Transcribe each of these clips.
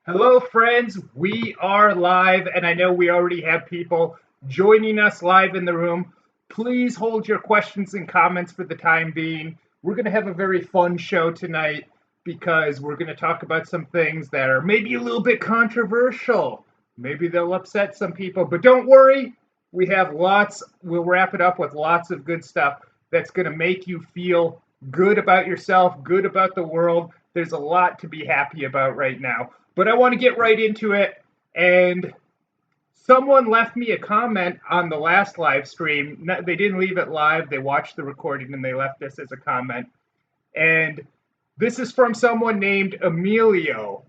Hello, friends. We are live, and I know we already have people joining us live in the room. Please hold your questions and comments for the time being. We're going to have a very fun show tonight because we're going to talk about some things that are maybe a little bit controversial. Maybe they'll upset some people, but don't worry. We'll wrap it up with lots of good stuff that's going to make you feel good about yourself, good about the world. There's a lot to be happy about right now. But I want to get right into it. And someone left me a comment on the last live stream. They didn't leave it live, they watched the recording and they left this as a comment. And this is from someone named Emilio.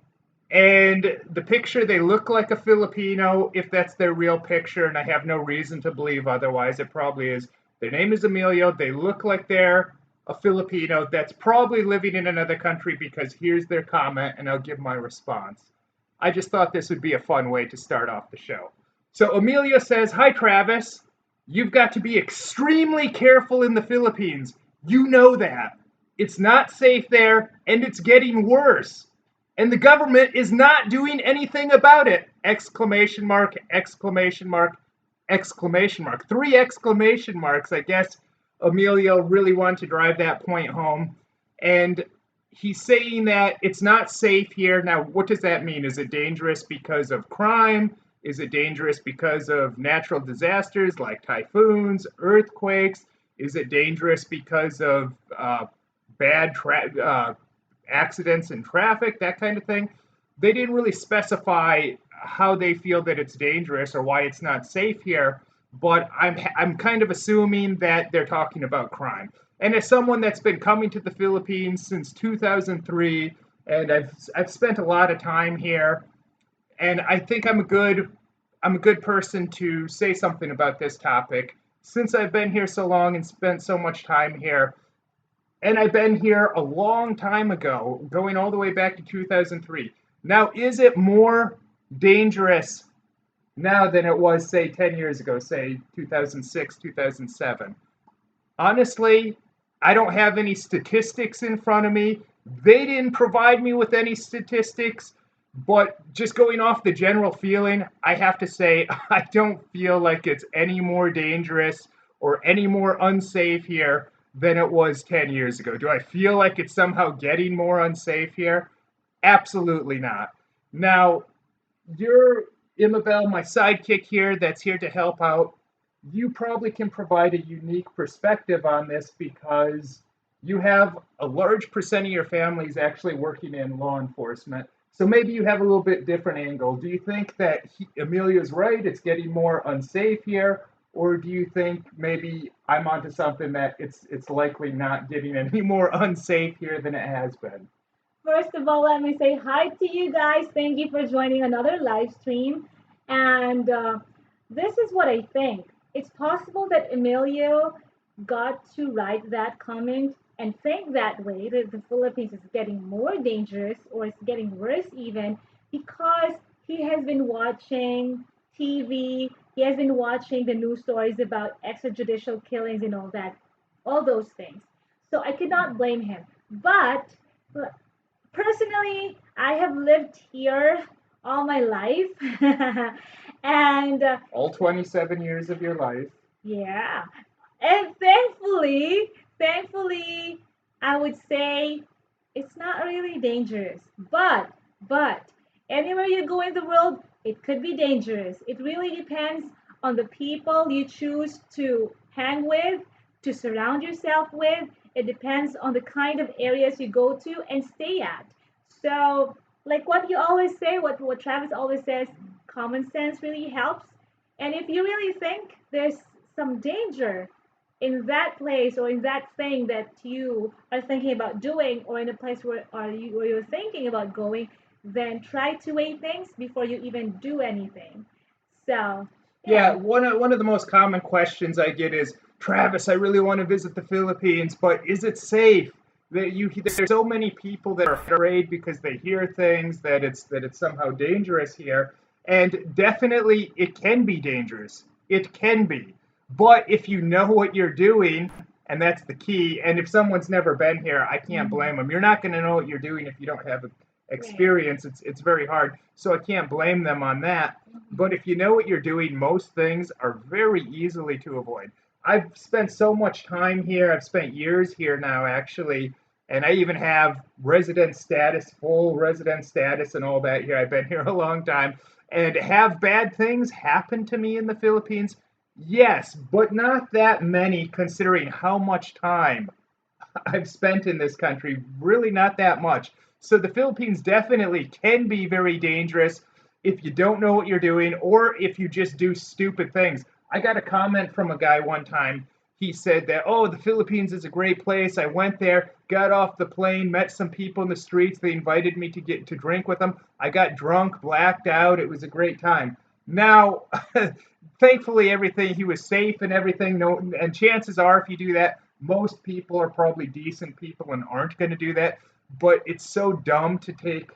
And the picture, they look like a Filipino, if that's their real picture, and I have no reason to believe otherwise. It probably is. Their name is Emilio. They look like they're a Filipino that's probably living in another country because here's their comment, and I'll give my response. I just thought this would be a fun way to start off the show. So Emilio says, "Hi, Travis. You've got to be extremely careful in the Philippines. You know that. It's not safe there, and it's getting worse. And the government is not doing anything about it!" Exclamation mark, exclamation mark, exclamation mark. Three exclamation marks. I guess Emilio really wanted to drive that point home. And he's saying that it's not safe here. Now, what does that mean? Is it dangerous because of crime? Is it dangerous because of natural disasters like typhoons, earthquakes? Is it dangerous because of bad accidents in traffic, that kind of thing? They didn't really specify how they feel that it's dangerous or why it's not safe here, but I'm kind of assuming that they're talking about crime. And as someone that's been coming to the Philippines since 2003, and I've spent a lot of time here, and I think I'm a good person to say something about this topic since I've been here so long and spent so much time here. And I've been here a long time ago, going all the way back to 2003. Now, is it more dangerous now than it was, say, 10 years ago, say 2006, 2007? Honestly, I don't have any statistics in front of me. They didn't provide me with any statistics, but just going off the general feeling, I have to say I don't feel like it's any more dangerous or any more unsafe here than it was 10 years ago. Do I feel like it's somehow getting more unsafe here? Absolutely not. Now, you're Imabel, my sidekick here, that's here to help out. You probably can provide a unique perspective on this because you have a large percent of your family is actually working in law enforcement. So maybe you have a little bit different angle. Do you think that Amelia's right? It's getting more unsafe here, or do you think maybe I'm onto something that it's likely not getting any more unsafe here than it has been? First of all, let me say hi to you guys. Thank you for joining another live stream. And this is what I think. It's possible that Emilio got to write that comment and think that way, that the Philippines is getting more dangerous or it's getting worse even because he has been watching TV, he has been watching the news stories about extrajudicial killings and all those things. So I could not blame him. But personally, I have lived here all my life. and All 27 years of your life. yeah, and thankfully, I would say it's not really dangerous. But anywhere you go in the world, it could be dangerous. It really depends on the people you choose to hang with, to surround yourself with. It depends on the kind of areas you go to and stay at. So, like what you always say, what Travis always says, common sense really helps. And if you really think there's some danger in that place or in that thing that you are thinking about doing or in a place where you're thinking about going, then try to weigh things before you even do anything. So, Yeah, yeah. one of the most common questions I get is, Travis, I really want to visit the Philippines, but is it safe? There's so many people that are afraid because they hear things that it's somehow dangerous here, and definitely it can be dangerous. It can be, but if you know what you're doing, and that's the key. And if someone's never been here, I can't Mhm. blame them. You're not going to know what you're doing if you don't have Right. experience, it's very hard. So I can't blame them on that. But if you know what you're doing, most things are very easily to avoid. I've spent so much time here. I've spent years here now, actually, and I even have resident status, full resident status, and all that here. I've been here a long time. And have bad things happen to me in the Philippines? Yes, but not that many considering how much time I've spent in this country, really not that much. So the Philippines definitely can be very dangerous if you don't know what you're doing or if you just do stupid things. I got a comment from a guy one time. He said that, oh, the Philippines is a great place. I went there, got off the plane, met some people in the streets. They invited me to get to drink with them. I got drunk, blacked out. It was a great time. Now, thankfully, everything he was safe and everything. No, and chances are, if you do that, most people are probably decent people and aren't going to do that. But it's so dumb to take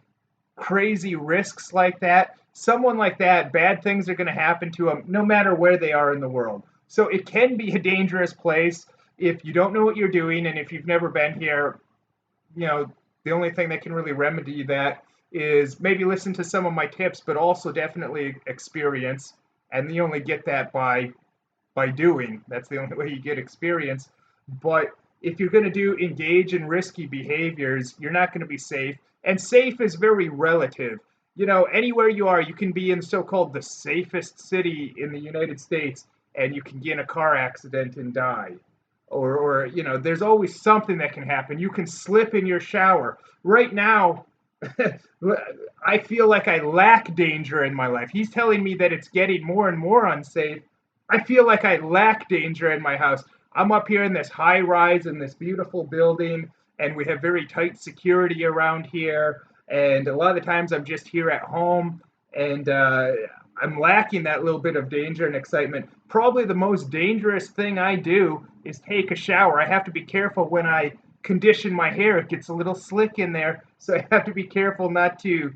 crazy risks like that. Someone like that, bad things are going to happen to them no matter where they are in the world. So it can be a dangerous place if you don't know what you're doing and if you've never been here. You know, the only thing that can really remedy that is maybe listen to some of my tips, but also definitely experience. And you only get that by doing. That's the only way you get experience. But if you're going to do engage in risky behaviors, you're not going to be safe. And safe is very relative. You know, anywhere you are, you can be in so-called the safest city in the United States, and you can get in a car accident and die. Or you know, there's always something that can happen. You can slip in your shower. Right now, I feel like I lack danger in my life. He's telling me that it's getting more and more unsafe. I feel like I lack danger in my house. I'm up here in this high rise in this beautiful building, and we have very tight security around here. And a lot of the times I'm just here at home, and I'm lacking that little bit of danger and excitement. Probably the most dangerous thing I do is take a shower. I have to be careful when I condition my hair. It gets a little slick in there, so I have to be careful not to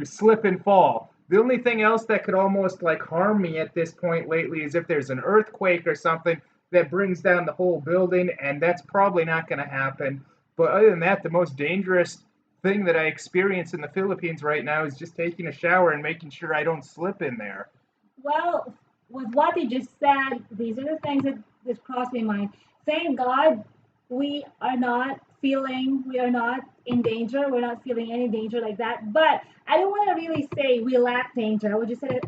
slip and fall. The only thing else that could almost like harm me at this point lately is if there's an earthquake or something that brings down the whole building, and that's probably not going to happen. But other than that, the most dangerous thing that I experience in the Philippines right now is just taking a shower and making sure I don't slip in there. Well, with what you just said, these are the things that just crossed my mind. Thank God we are not in danger. We're not feeling any danger like that. But I don't want to really say we lack danger.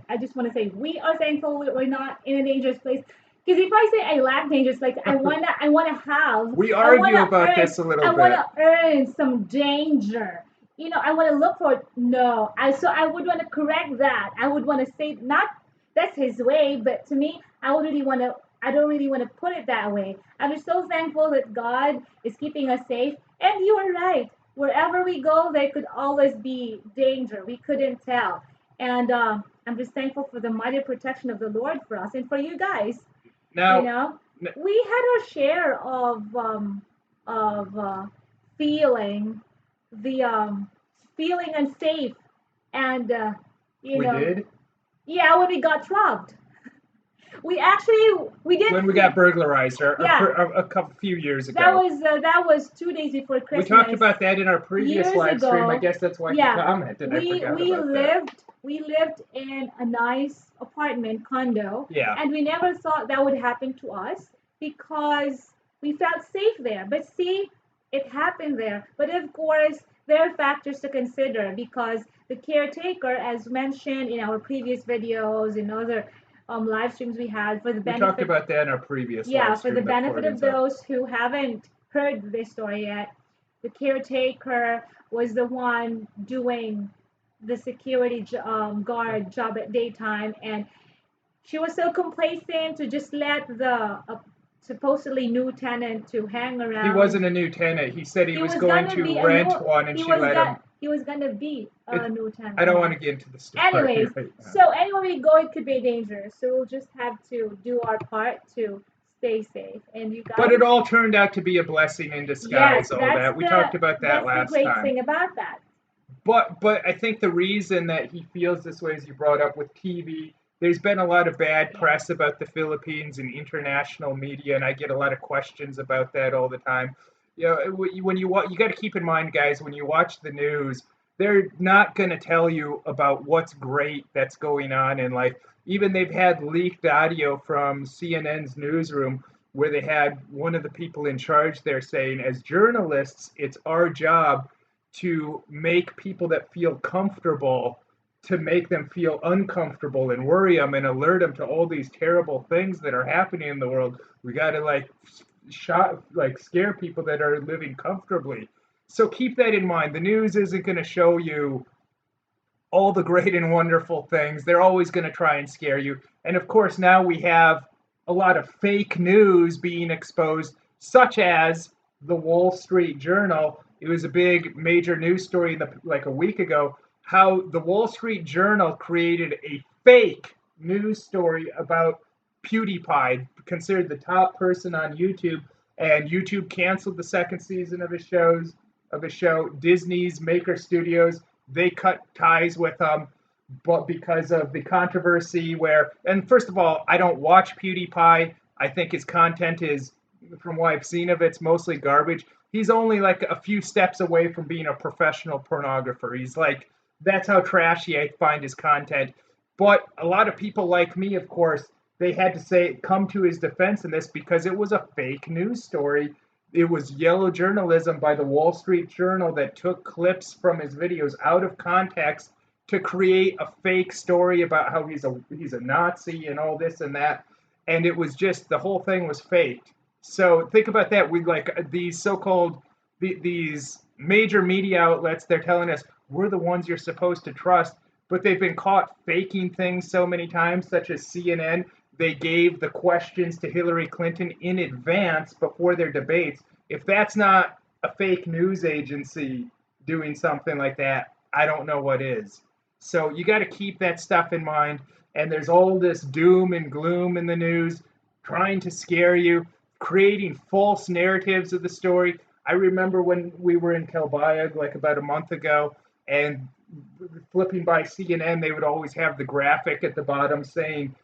I just want to say we are thankful we're not in a dangerous place. Because if I say I lack dangerous, like We I argue wanna about earn, this a little I bit. wanna earn some danger. I want to look for it. No, I would want to correct that. I would want to say not that's his way, but to me, I don't really want to put it that way. I'm just so thankful that God is keeping us safe. And you are right. Wherever we go, there could always be danger. We couldn't tell. And I'm just thankful for the mighty protection of the Lord for us and for you guys. You Now, know, we had our share of feeling the feeling unsafe and you we know did yeah, when we got robbed. We when didn't we feel. got burglarized Yeah, a couple few years ago. that was 2 days before We talked Christmas about that in our previous years live stream. I ago. guess that's why he Yeah, commented. I we forgot we about that. lived in a nice apartment condo, Yeah. and we never thought that would happen to us because we felt safe there. But see, it happened there. But of course, there are factors to consider because the caretaker, as mentioned in our previous videos and other live streams we had, for the We talked benefit about that in our previous yeah, live for the stream that benefit of Corden's up. those who haven't heard this story yet, the caretaker was the one doing the guard job at daytime, and she was so complacent to just let the supposedly new tenant to hang He around. wasn't a new tenant. He said he He was was going gonna to be a new. rent one, and she let him. He was gonna be a It, new tenant. I don't want to get into the story Anyways, right now. so anywhere we go, it could be dangerous. So we'll just have to do our part to stay safe. And you But guys, it all turned out to be a blessing in yes, disguise. All that we talked about that that's the last great time. thing about that. But I think the reason that he feels this way, as you brought up with TV, there's been a lot of bad Yeah. press about the Philippines in international media, and I get a lot of questions about that all the time. You know, when you got to keep in mind, guys, when you watch the news, they're not going to tell you about what's great that's going on in life. Even they've had leaked audio from CNN's newsroom where they had one of the people in charge there saying, as journalists, it's our job to make people that feel comfortable, to make them feel uncomfortable and worry them and alert them to all these terrible things that are happening in the world. We got to scare people that are living comfortably. So keep that in mind. The news isn't going to show you all the great and wonderful things. They're always going to try and scare you. And of course, now we have a lot of fake news being exposed, such as the Wall Street Journal. It was a big major news story like a week ago, how the Wall Street Journal created a fake news story about PewDiePie, considered the top person on YouTube, and YouTube canceled the second season of his show. Disney's Maker Studios, they cut ties with him, but because of the controversy and first of all, I don't watch PewDiePie. I think his content is, from what I've seen of it, it's mostly garbage. He's only like a few steps away from being a professional pornographer. He's like, that's how trashy I find his content. But a lot of people like me, of course, they had to come to his defense in this because it was a fake news story. It was yellow journalism by the Wall Street Journal that took clips from his videos out of context to create a fake story about how he's a Nazi and all this and that. And it was just, the whole thing was faked. So think about that. We like these so-called these major media outlets, they're telling us we're the ones you're supposed to trust, but they've been caught faking things so many times, such as CNN. They gave the questions to Hillary Clinton in advance before their debates. If that's not a fake news agency doing something like that, I don't know what is. So you got to keep that stuff in mind. And there's all this doom and gloom in the news, trying to scare you, creating false narratives of the story. I remember when we were in Kelbayog like about a month ago, and flipping by CNN, they would always have the graphic at the bottom saying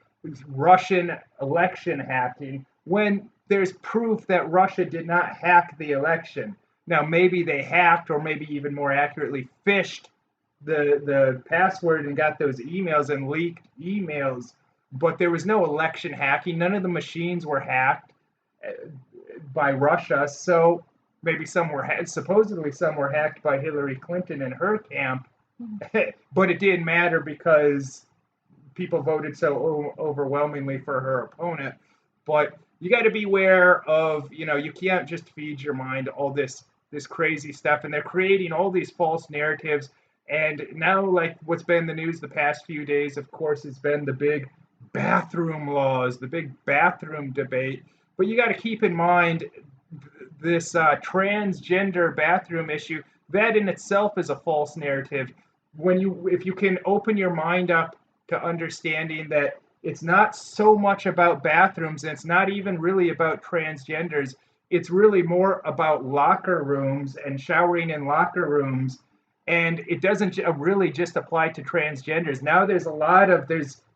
Russian election hacking, when there's proof that Russia did not hack the election. Now, maybe they hacked, or maybe even more accurately, phished the password and got those emails and leaked emails, but there was no election hacking. None of the machines were hacked by Russia. So maybe supposedly some were hacked by Hillary Clinton and her camp, but it didn't matter because people voted so overwhelmingly for her opponent. But you got to be aware of, you can't just feed your mind all this crazy stuff, and they're creating all these false narratives. And now, like what's been the news the past few days, of course, has been the big bathroom laws, the big bathroom debate. But you got to keep in mind this transgender bathroom issue. That in itself is a false narrative. If you can open your mind up to understanding that it's not so much about bathrooms, and it's not even really about transgenders. It's really more about locker rooms and showering in locker rooms. And it doesn't really just apply to transgenders. Now there's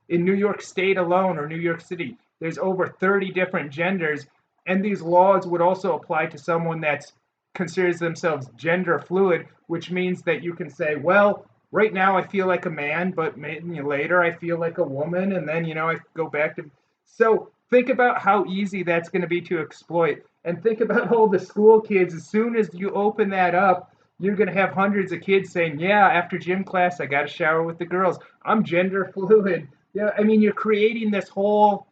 in New York State alone, or New York City, there's over 30 different genders. And these laws would also apply to someone that considers themselves gender fluid, which means that you can say, well, right now I feel like a man, but maybe later I feel like a woman, and then I go back to. So think about how easy that's going to be to exploit, and think about all the school kids. As soon as you open that up, you're going to have hundreds of kids saying, "Yeah, after gym class, I got to shower with the girls. I'm gender fluid." Yeah, I mean, you're creating this whole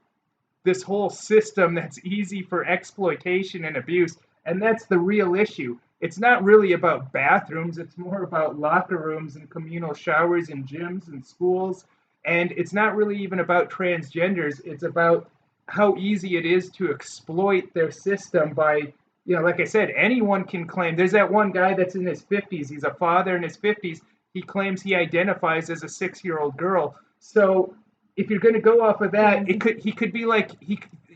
system that's easy for exploitation and abuse, and that's the real issue. It's not really about bathrooms. It's more about locker rooms and communal showers and gyms and schools. And it's not really even about transgenders. It's about how easy it is to exploit their system by, like I said, anyone can claim. There's that one guy that's in his 50s. He's a father in his 50s. He claims he identifies as a 6-year-old girl. So if you're going to go off of that, he could be like,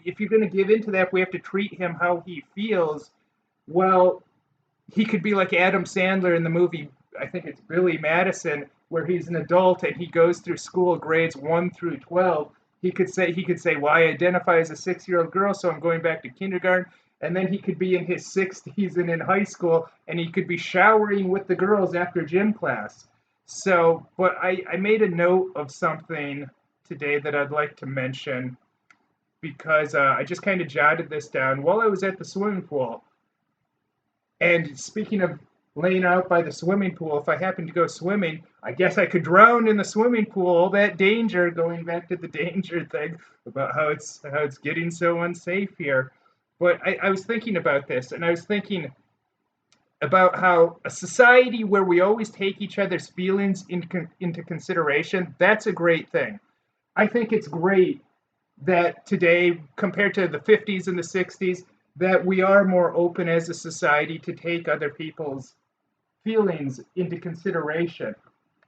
if you're going to give into that, we have to treat him how he feels. Well, he could be like Adam Sandler in the movie, I think it's Billy Madison, where he's an adult and he goes through school grades 1 through 12. He could say, well, I identify as a 6-year-old girl, so I'm going back to kindergarten. and then he could be in his 60s and in high school, and he could be showering with the girls after gym class. So, but I made a note of something today that I'd like to mention because I just kind of jotted this down while I was at the swimming pool. And speaking of laying out by the swimming pool, if I happen to go swimming, I guess I could drown in the swimming pool. All that danger, going back to the danger thing about how it's getting so unsafe here. But I was thinking about this, and I was thinking about how a society where we always take each other's feelings into consideration, that's a great thing. I think it's great that today, compared to the 50s and the 60s, that we are more open as a society to take other people's feelings into consideration.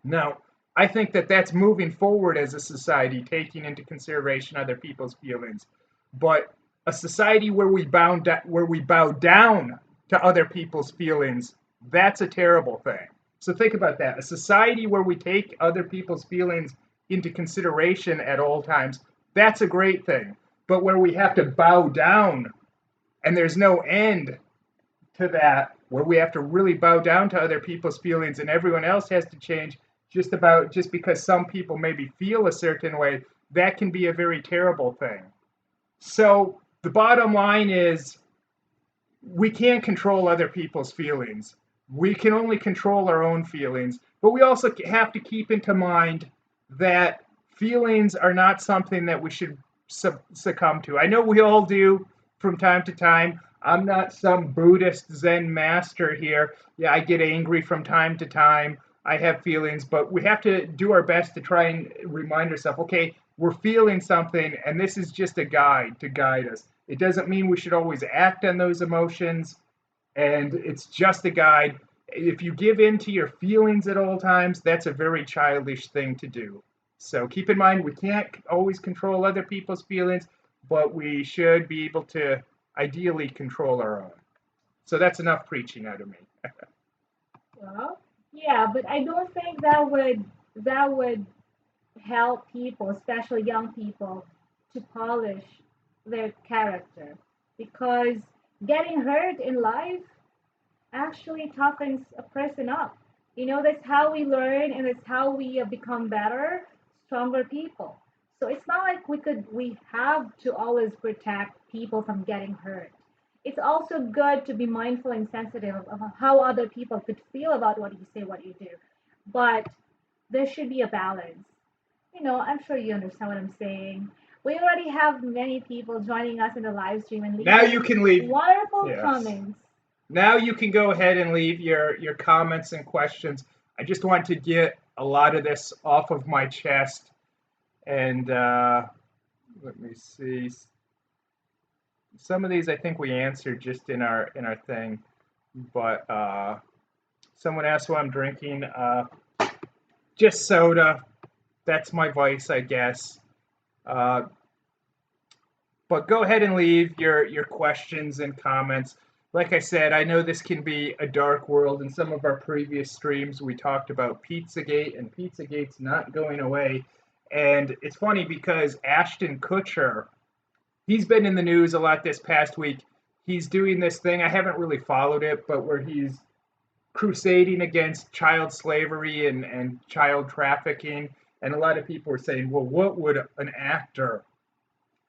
Now, I think that that's moving forward as a society, taking into consideration other people's feelings. But a society where we bow down to other people's feelings, that's a terrible thing. So think about that. A society where we take other people's feelings into consideration at all times, that's a great thing. But where we have to bow down and there's no end to that, where we have to really bow down to other people's feelings and everyone else has to change just because some people maybe feel a certain way, that can be a very terrible thing. So the bottom line is we can't control other people's feelings. We can only control our own feelings. But we also have to keep into mind that feelings are not something that we should succumb to. I know we all do from time to time. I'm not some Buddhist Zen master here. Yeah, I get angry from time to time. I have feelings, but we have to do our best to try and remind ourselves, okay, we're feeling something, and this is just a guide to guide us. It doesn't mean we should always act on those emotions, and it's just a guide. If you give in to your feelings at all times, that's a very childish thing to do. So keep in mind, we can't always control other people's feelings, but we should be able to ideally control our own. So that's enough preaching out of me. Well, yeah, but I don't think that would help people, especially young people, to polish their character because getting hurt in life actually toughens a person up. That's how we learn and that's how we become better, stronger people. So it's not like we have to always protect people from getting hurt. It's also good to be mindful and sensitive of how other people could feel about what you say, what you do. But there should be a balance. I'm sure you understand what I'm saying. We already have many people joining us in the live stream and Now leaving you can leave. wonderful Yes. comments. Now you can go ahead and leave your comments and questions. I just want to get a lot of this off of my chest. And let me see. Some of these I think we answered just in our thing. But someone asked what I'm drinking. Just soda. That's my vice, I guess. Uh, but go ahead and leave your questions and comments. Like I said, I know this can be a dark world. In some of our previous streams, we talked about Pizzagate, and Pizzagate's not going away. And it's funny because Ashton Kutcher, he's been in the news a lot this past week. He's doing this thing, I haven't really followed it, but where he's crusading against child slavery and child trafficking. And a lot of people are saying, well, what would an actor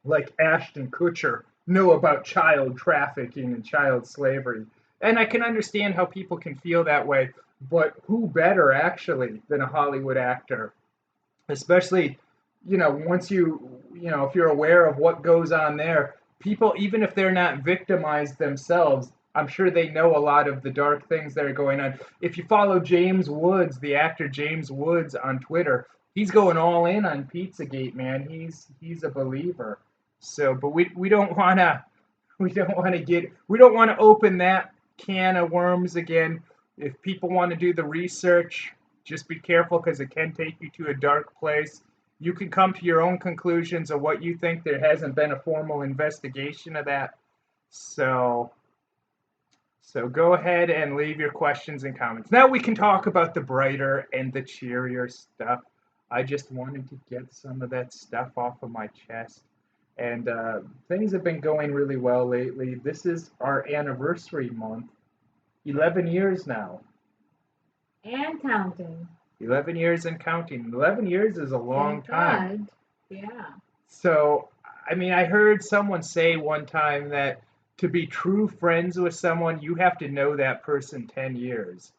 like Ashton Kutcher know about child trafficking and child slavery? And I can understand how people can feel that way, but who better actually than a Hollywood actor? Especially, once if you're aware of what goes on there, people, even if they're not victimized themselves, I'm sure they know a lot of the dark things that are going on. If you follow James Woods, the actor James Woods on Twitter, he's going all in on Pizzagate, man. He's a believer. So, but we don't want to open that can of worms again. If people want to do the research, just be careful because it can take you to a dark place. You can come to your own conclusions of what you think. There hasn't been a formal investigation of that. So go ahead and leave your questions and comments. Now we can talk about the brighter and the cheerier stuff. I just wanted to get some of that stuff off of my chest. and things have been going really well lately. This is our anniversary month, 11 years now. And counting. 11 years and counting. 11 years is a long Thank time. God. Yeah. So, I mean, I heard someone say one time that to be true friends with someone, you have to know that person 10 years.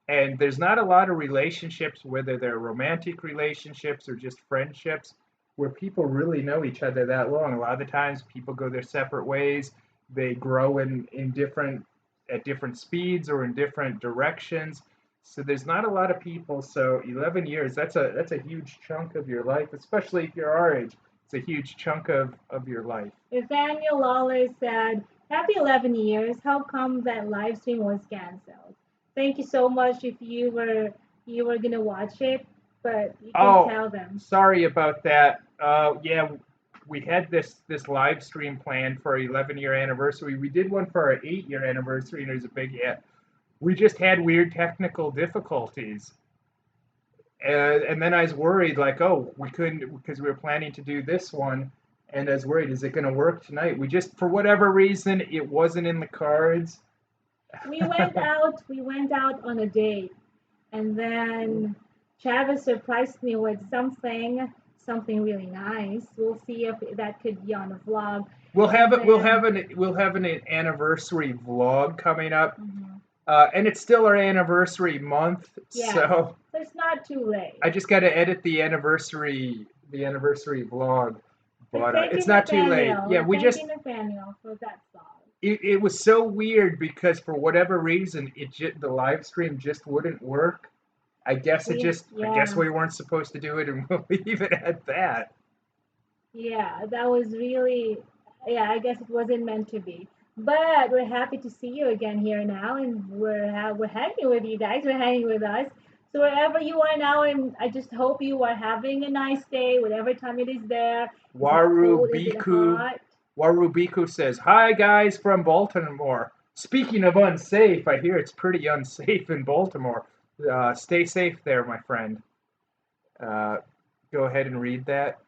And there's not a lot of relationships, whether they're romantic relationships or just friendships, where people really know each other that long. A lot of the times people go their separate ways. They grow in different at different speeds or in different directions. So there's not a lot of people. So 11 years, that's a huge chunk of your life, especially if you're our age. It's a huge chunk of your life. Nathaniel Lawler said, "Happy 11 years. How come that live stream was canceled?" Thank you so much if you were gonna watch it, but you can Oh, tell them. sorry about that. Yeah, we had this live stream planned for our 11-year anniversary. We did one for our 8-year anniversary, and it was a big hit. We just had weird technical difficulties, and then I was worried, like, oh, we couldn't because we were planning to do this one, and I was worried, is it going to work tonight? We just, for whatever reason, it wasn't in the cards. We went out on a date, and then Travis surprised me with something really nice. We'll see if that could be on a vlog. We'll have And it. then, We'll have an anniversary vlog coming up. mhm, And it's still our anniversary month, yes, so so it's not too late. I just got to edit the anniversary vlog. But But thank you, it's not too late. Yeah, Nathaniel. we Thank just you, Nathaniel, for that song. it was so weird because for whatever reason the live stream just wouldn't work. I guess Yeah, we weren't supposed to do it, and we'll leave it at that. yeah, that was really, yeah, I guess it wasn't meant to be. But we're happy to see you again here now, and we're hanging with you guys. We're hanging with us. So wherever you are now, and I just hope you are having a nice day, whatever time it is there. Is it Waru cold? Is it Biku hot? Warubiku says, "Hi guys from Baltimore. Speaking of unsafe, I hear it's pretty unsafe in Baltimore. Stay safe there, my friend." Uh, Go ahead and read that.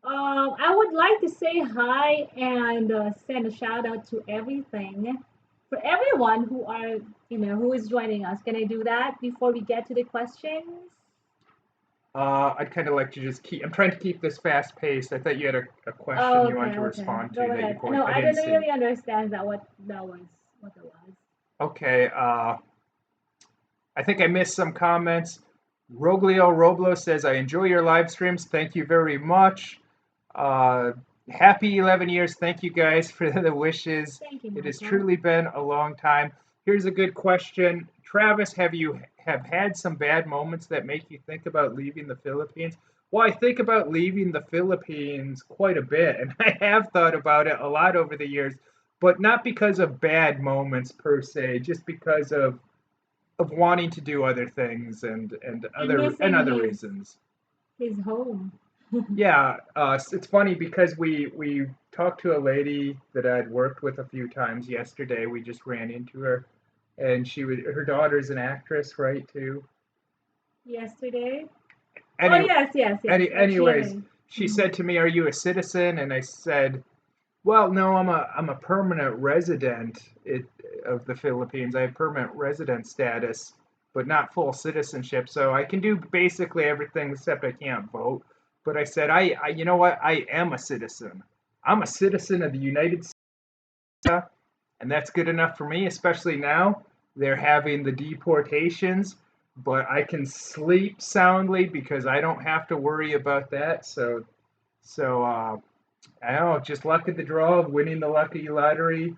I would like to say hi and send a shout out to everything for everyone who is joining us. Can I do that before we get to the questions? I'd kind of like to just keep. I'm trying to keep this fast paced. I thought you had a question Oh, you wanted okay, to okay. respond to Go that you ahead. point. No, I I didn't didn't see. really understand what it was. Okay. I think I missed some comments. Roglio Roblo says, "I enjoy your live streams. Thank you very much." Uh, Happy 11 years. Thank you guys for the wishes. Thank you, It has Michael. truly been a long time. Here's a good question. Travis, have had some bad moments that make you think about leaving the Philippines? Well, I think about leaving the Philippines quite a bit, and I have thought about it a lot over the years, but not because of bad moments per se, just because of wanting to do other things and And missing other his reasons. his home. Yeah, it's funny because we talked to a lady that I'd worked with a few times yesterday. We just ran into her, and her daughter's an actress, right, too. Yesterday. Oh Any, yes, yes, yes. anyways, Actually, she mhm. said to me, "Are you a citizen?" And I said, "Well, no, I'm a permanent resident of the Philippines. I have permanent resident status, but not full citizenship. So I can do basically everything except I can't vote." But I said, you know what? I am a citizen. I'm a citizen of the United States, and that's good enough for me, especially now. They're having the deportations, but I can sleep soundly because I don't have to worry about that. So I don't know, just luck of the draw of winning the lucky lottery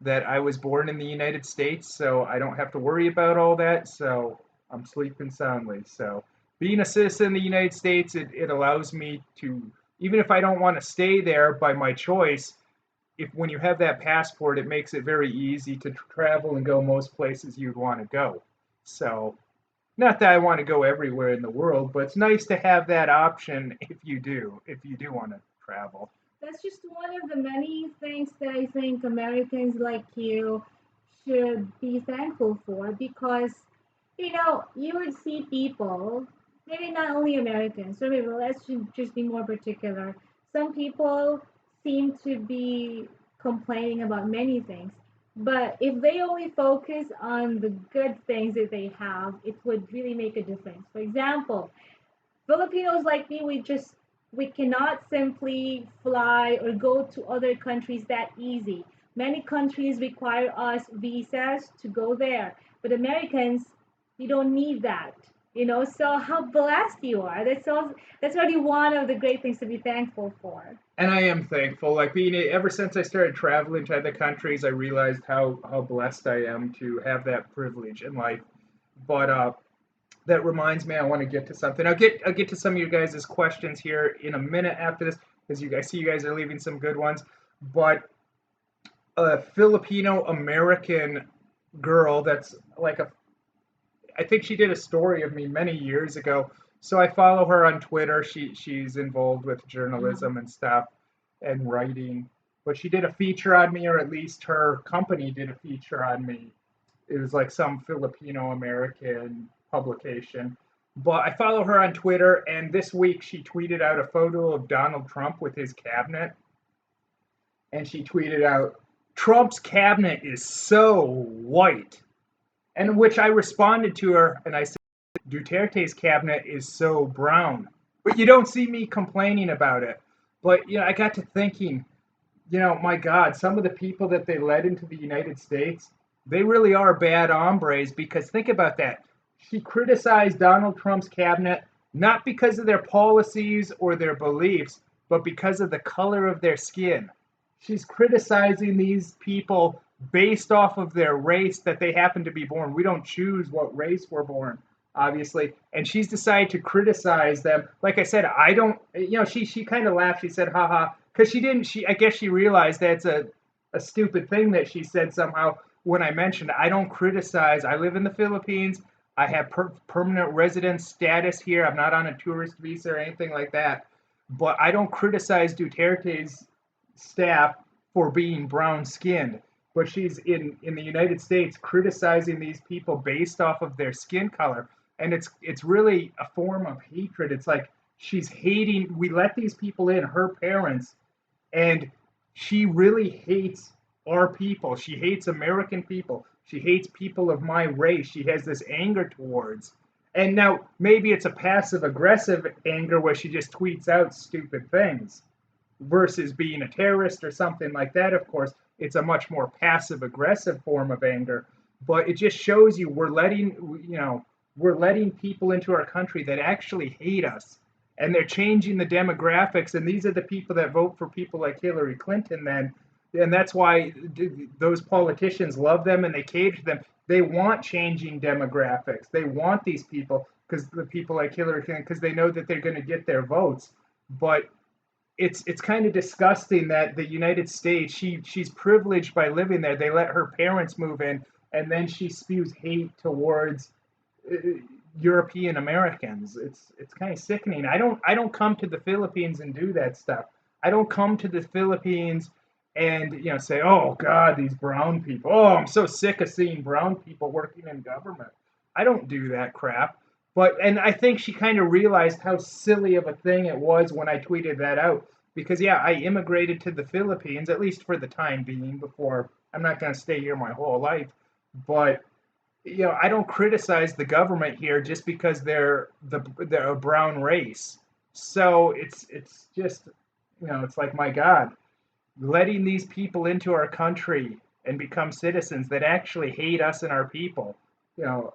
that I was born in the United States, so I don't have to worry about all that. So I'm sleeping soundly. So being a citizen of the United States, it allows me to, even if I don't want to stay there by my choice, if when you have that passport, it makes it very easy to travel and go most places you'd want to go. So not that I want to go everywhere in the world, but it's nice to have that option if you do want to travel. That's just one of the many things that I think Americans like you should be thankful for because, you would see people, maybe not only Americans, so maybe let's just be more particular. some people seem to be complaining about many things, but if they only focus on the good things that they have, it would really make a difference. For example, Filipinos like me, we cannot simply fly or go to other countries that easy. Many countries require us visas to go there, but Americans, you don't need that. So how blessed you are. That's already one of the great things to be thankful for. And I am thankful. Like being ever since I started traveling to other countries, I realized how blessed I am to have that privilege in life. But that reminds me, I want to get to something. I'll get to some of you guys' questions here in a minute after this, because I see you guys are leaving some good ones. But a Filipino American girl that's like I think she did a story of me many years ago. So I follow her on Twitter. She's involved with Mhm. journalism and stuff and writing. But she did a feature on me, or at least her company did a feature on me. It was like some Filipino American publication. But I follow her on Twitter, and this week she tweeted out a photo of Donald Trump with his cabinet. And she tweeted out, Trump's cabinet is so white. And which I responded to her, and I said, Duterte's cabinet is so brown. But you don't see me complaining about it. But I got to thinking, my God, some of the people that they led into the United States, they really are bad hombres because think about that. She criticized Donald Trump's cabinet not because of their policies or their beliefs, but because of the color of their skin. She's criticizing these people based off of their race that they happen to be born. We don't choose what race we're born, obviously. And she's decided to criticize them. Like I said, I don't, she kind of laughed. She said, haha, because I guess she realized that's a stupid thing that she said somehow when I mentioned I don't criticize. I live in the Philippines. I have permanent residence status here. I'm not on a tourist visa or anything like that. But I don't criticize Duterte's staff for being brown skinned. But she's in the United States criticizing these people based off of their skin color. And it's really a form of hatred. It's like she's hating, we let these people in, her parents, and she really hates our people. She hates American people. She hates people of my race. She has this anger towards. And now maybe it's a passive aggressive anger where she just tweets out stupid things versus being a terrorist or something like that. Of course, it's a much more passive aggressive form of anger, but it just shows you we're letting people into our country that actually hate us, and they're changing the demographics, and these are the people that vote for people like Hillary Clinton then, and that's why those politicians love them and they cage them. They want changing demographics. They want these people because the people like Hillary Clinton, because they know that they're going to get their votes. But it's kind of disgusting that the United States, she's privileged by living there. They let her parents move in, and then she spews hate towards uh, European Americans. It's kind of sickening. I don't come to the Philippines and do that stuff. I don't come to the Philippines and say, "Oh God, these brown people. Oh, I'm so sick of seeing brown people working in government." I don't do that crap. And I think she kind of realized how silly of a thing it was when I tweeted that out. Because yeah, I immigrated to the Philippines at least for the time being. Before I'm not going to stay here my whole life, but I don't criticize the government here just because they're a brown race. So it's just it's like my God, letting these people into our country and become citizens that actually hate us and our people.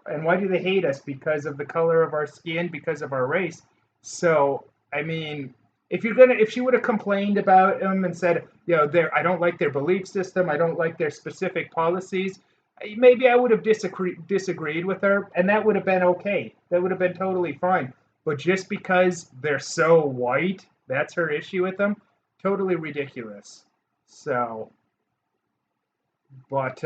And why do they hate us? Because of the color of our skin, because of our race. So, I mean, if she would have complained about them and said, I don't like their belief system, I don't like their specific policies, maybe I would have disagreed with her, and that would have been okay. That would have been totally fine. But just because they're so white, that's her issue with them. Totally ridiculous. So, but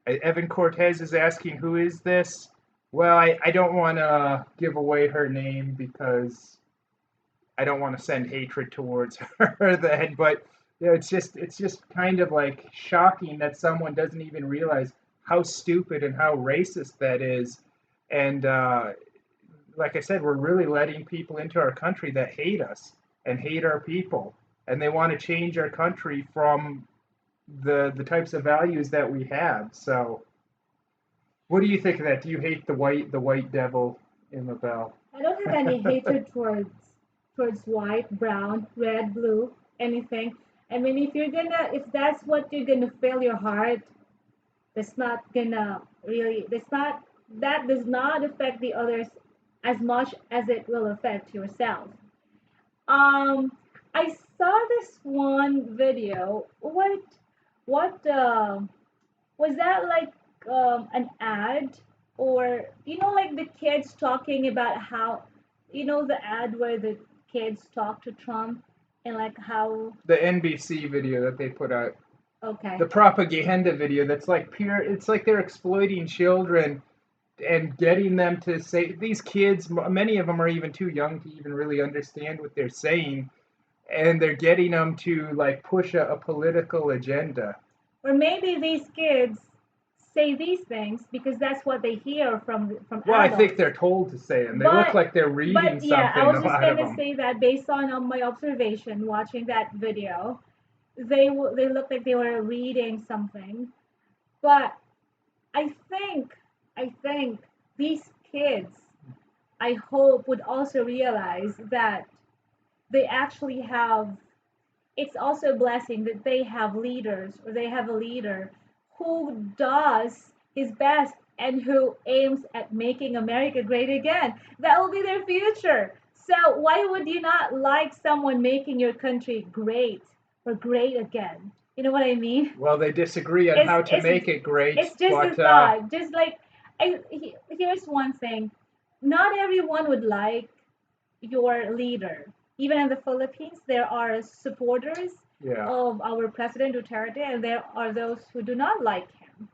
Evan Cortez is asking, who is this? Well, I don't want to give away her name because I don't want to send hatred towards her then. But it's just kind of like shocking that someone doesn't even realize how stupid and how racist that is. And like I said, we're really letting people into our country that hate us and hate our people. and they want to change our country from the types of values that we have. So, what do you think of that? Do you hate the white devil in the bell? I don't have any hatred towards white, brown, red, blue, anything. I mean, if that's what you're gonna fill your heart, that's not gonna really, that does not affect the others as much as it will affect yourself. Um, I saw this one video. What was that, like an ad, or like the kids talking about how, the ad where the kids talk to Trump, and like how, The NBC video that they put out, okay. the propaganda video that's like pure. It's like they're exploiting children and getting them to say these kids. Many of them are even too young to even really understand what they're saying, and they're getting them to like push a political agenda. Or maybe these kids say these things because that's what they hear from Well, I think adults. they're told to say them. They look But like they're reading yeah, I something. was A just lot of gonna them. say that based on my observation watching that video, they looked like they were reading something. But I think I think these kids, I hope, would also realize that they actually have, it's also a blessing that they have leaders, or they have a leader who does his best and who aims at making America great again. That will be their future. So why would you not like someone making your country great or great again? You know what I mean? Well, they disagree on It's how to it's make it great, it's just a but thought. Just like, here's one thing: not everyone would like your leader. Even in the Philippines, there are supporters yeah. of our President Duterte, and there are those who do not like him.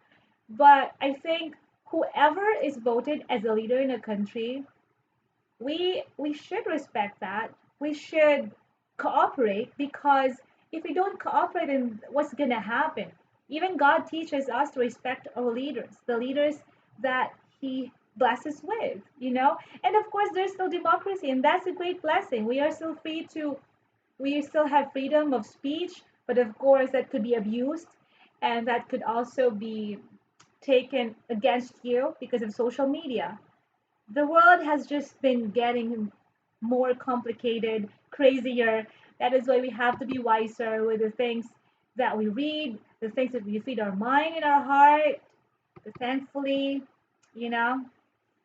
But I think whoever is voted as a leader in a country, we should respect that. We should cooperate, because if we don't cooperate, then what's gonna happen? Even God teaches us to respect our leaders, the leaders that He blesses with, And of course, there's still democracy, and that's a great blessing. We still have freedom of speech, but of course, that could be abused, and that could also be taken against you because of social media. The world has just been getting more complicated, crazier. That is why we have to be wiser with the things that we read, the things that we feed our mind and our heart. But thankfully, you know,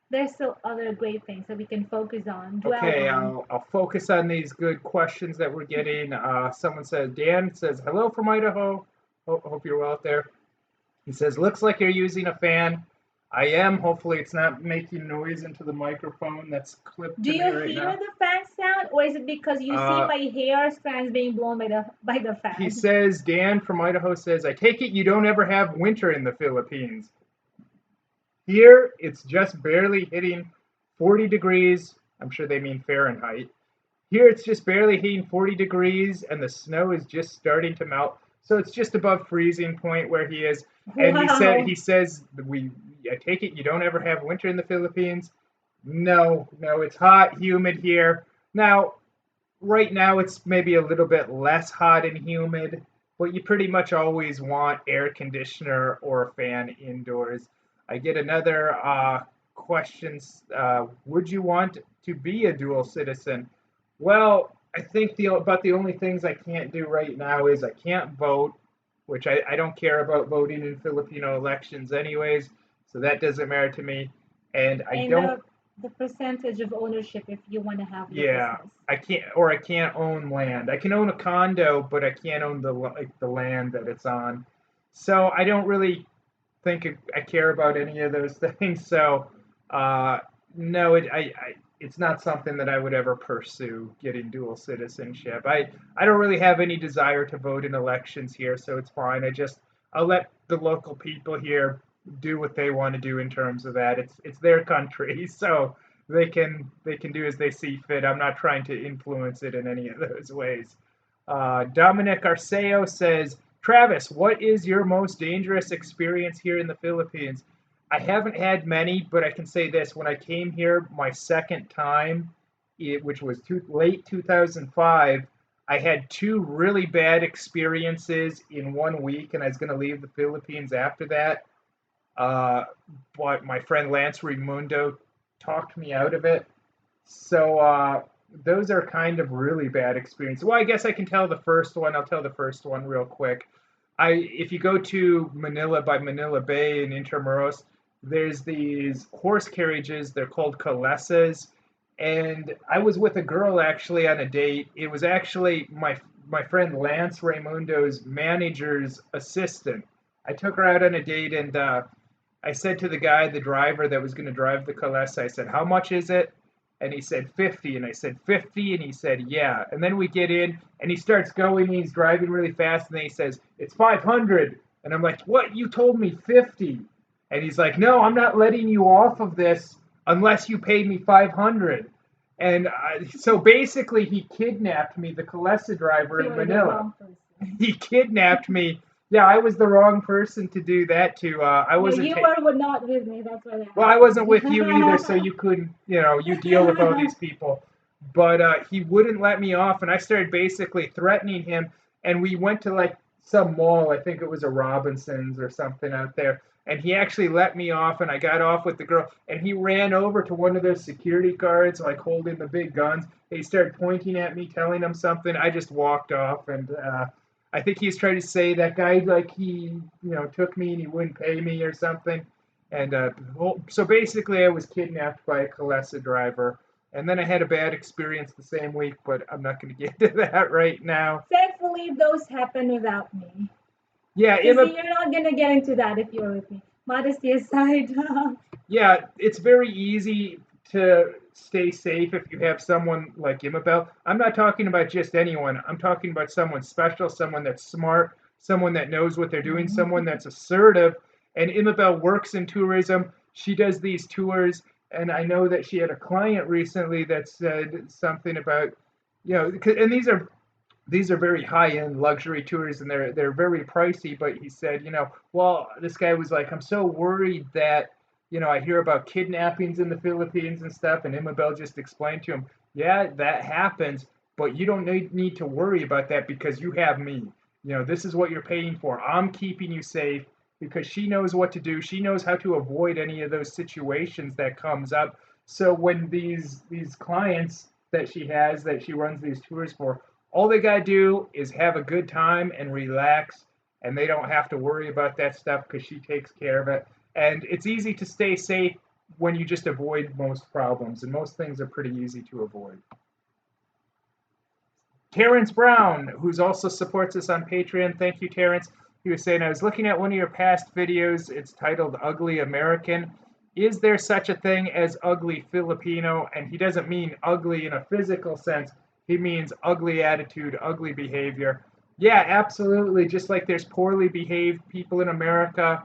there's still other great things that we can focus on, dwell Okay, on. I'll focus on these good questions that we're getting. Someone says, Dan says, hello from Idaho. Hope you're well out there. He says, looks like you're using a fan. I am. Hopefully, it's not making noise into the microphone that's clipped Do to me you right hear now. the fan sound, or is it because you see Uh, my hair strands being blown by the he fan? says, Dan from Idaho says, I take it you don't ever have winter in the Philippines. Here, it's just barely hitting 40 degrees. I'm sure they mean Fahrenheit. Here it's just barely hitting 40 degrees and the snow is just starting to melt. So it's just above freezing point where he is. And Wow. he says we I take it you don't ever have winter in the Philippines? No, no, it's hot, humid here. Now, right now it's maybe a little bit less hot and humid, but you pretty much always want air conditioner or a fan indoors. I get another questions. Would you want to be a dual citizen? Well, I think the only things I can't do right now is I can't vote, which I don't care about voting in Filipino elections anyways, so that doesn't matter to me. And I And don't, the percentage of ownership if you want to have your yeah, business. I can't own land. I can own a condo, but I can't own the land that it's on. So I don't really think I care about any of those things. So uh, no, it's not something that I would ever pursue getting dual citizenship. I don't really have any desire to vote in elections here, so it's fine. I'll let the local people here do what they want to do in terms of that. It's their country, so they can do as they see fit. I'm not trying to influence it in any of those ways. Dominic Arceo says, Travis, what is your most dangerous experience here in the Philippines? I haven't had many, but I can say this. When I came here my second time, which was late 2005, I had two really bad experiences in 1 week, and I was going to leave the Philippines after that. Uh, but my friend Lance Raimundo talked me out of it. So those are kind of really bad experiences. Well, I guess I can tell the first one. I'll tell the first one real quick. If you go to Manila by Manila Bay in Intramuros, there's these horse carriages. They're called calesas, and I was with a girl actually on a date. It was actually my friend Lance Raimundo's manager's assistant. I took her out on a date, and I said to the guy, the driver that was going to drive the calesa, I said, "How much is it?" And he said 50, and I said 50, and he said yeah. And then we get in, and he starts going, and he's driving really fast, and then he says it's 500, and I'm like, what? You told me 50. And he's like, no, I'm not letting you off of this unless you pay me 500. And so basically he kidnapped me, the Calesa driver You in were the Manila. wrong person. He kidnapped me. Yeah, I was the wrong person to do that to. I No, wasn't. you were not with me. That's why that Well, I wasn't with you either, so happened. you couldn't, you deal with all these people. But he wouldn't let me off, and I started basically threatening him. And we went to like some mall, I think it was a Robinsons or something out there. And he actually let me off, and I got off with the girl. And he ran over to one of those security guards, like holding the big guns. He started pointing at me, telling him something. I just walked off, and I think he's trying to say that guy, like he took me and he wouldn't pay me or something. And so basically, I was kidnapped by a Calesa driver. And then I had a bad experience the same week, but I'm not going to get into that right now. Thankfully, those happen without me. Yeah, Because Emma, you're not gonna get into that if you're with me. Modesty aside. yeah, it's very easy to stay safe if you have someone like Imabel. I'm not talking about just anyone. I'm talking about someone special, someone that's smart, someone that knows what they're doing, someone that's assertive. And Imabel works in tourism. She does these tours, and I know that she had a client recently that said something about, and these are very high-end luxury tours, and they're very pricey. But he said, well, this guy was like, I'm so worried that I hear about kidnappings in the Philippines and stuff. And Imabel just explained to him, yeah, that happens, but you don't need to worry about that because you have me. This is what you're paying for. I'm keeping you safe because she knows what to do. She knows how to avoid any of those situations that comes up. So when these clients that she has that she runs these tours for, all they got to do is have a good time and relax, and they don't have to worry about that stuff because she takes care of it. And it's easy to stay safe when you just avoid most problems, and most things are pretty easy to avoid. Terrence Brown, who's also supports us on Patreon, thank you, Terrence. He was saying, I was looking at one of your past videos. It's titled Ugly American. Is there such a thing as ugly Filipino? And he doesn't mean ugly in a physical sense. He means ugly attitude, ugly behavior. Yeah, absolutely. Just like there's poorly behaved people in America,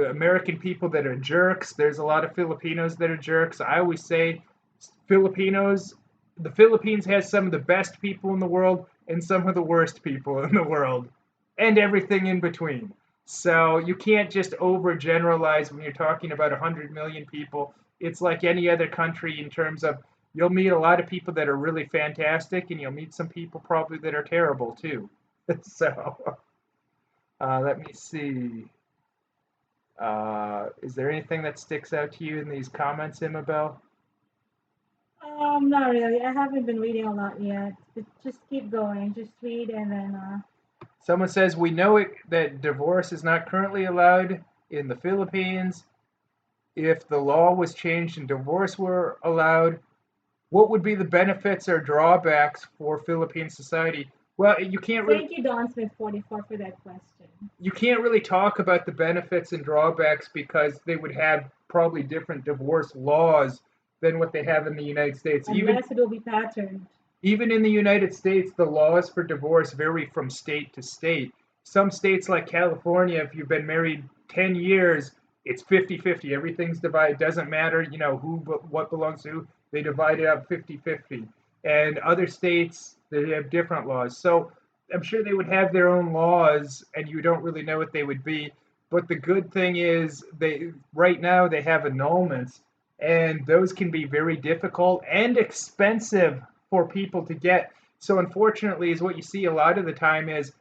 American people that are jerks. There's a lot of Filipinos that are jerks. I always say Filipinos, the Philippines has some of the best people in the world and some of the worst people in the world, and everything in between. So you can't just overgeneralize when you're talking about 100 million people. It's like any other country in terms of you'll meet a lot of people that are really fantastic, and you'll meet some people probably that are terrible too. So let me see. Is there anything that sticks out to you in these comments, Imabel? Not really. I haven't been reading a lot yet. But just keep going. Just read and then Someone says we know that divorce is not currently allowed in the Philippines. If the law was changed and divorce were allowed, what would be the benefits or drawbacks for Philippine society? Well, thank you, Don Smith 44 for that question. You can't really talk about the benefits and drawbacks because they would have probably different divorce laws than what they have in the United States. Unless it will be patterned. Even in the United States, the laws for divorce vary from state to state. Some states like California, if you've been married 10 years, it's 50-50. Everything's divided. It doesn't matter, what belongs to who. They divide it up 50-50. And other states, they have different laws. So I'm sure they would have their own laws, and you don't really know what they would be. But the good thing is, right now they have annulments, and those can be very difficult and expensive for people to get. So unfortunately, is what you see a lot of the time is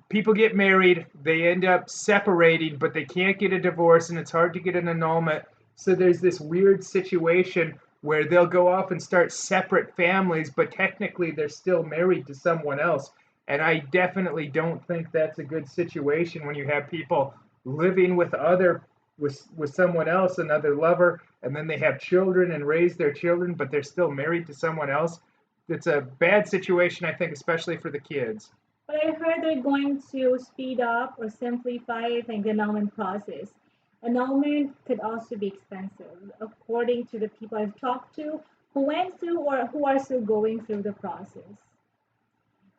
people get married, they end up separating, but they can't get a divorce, and it's hard to get an annulment. So there's this weird situation where they'll go off and start separate families, but technically they're still married to someone else. And I definitely don't think that's a good situation when you have people living with someone else, another lover, and then they have children and raise their children, but they're still married to someone else. It's a bad situation, I think, especially for the kids. But I heard they're going to speed up or simplify, I think, the annulment process. Annulment could also be expensive, according to the people I've talked to who went through or who are still going through the process.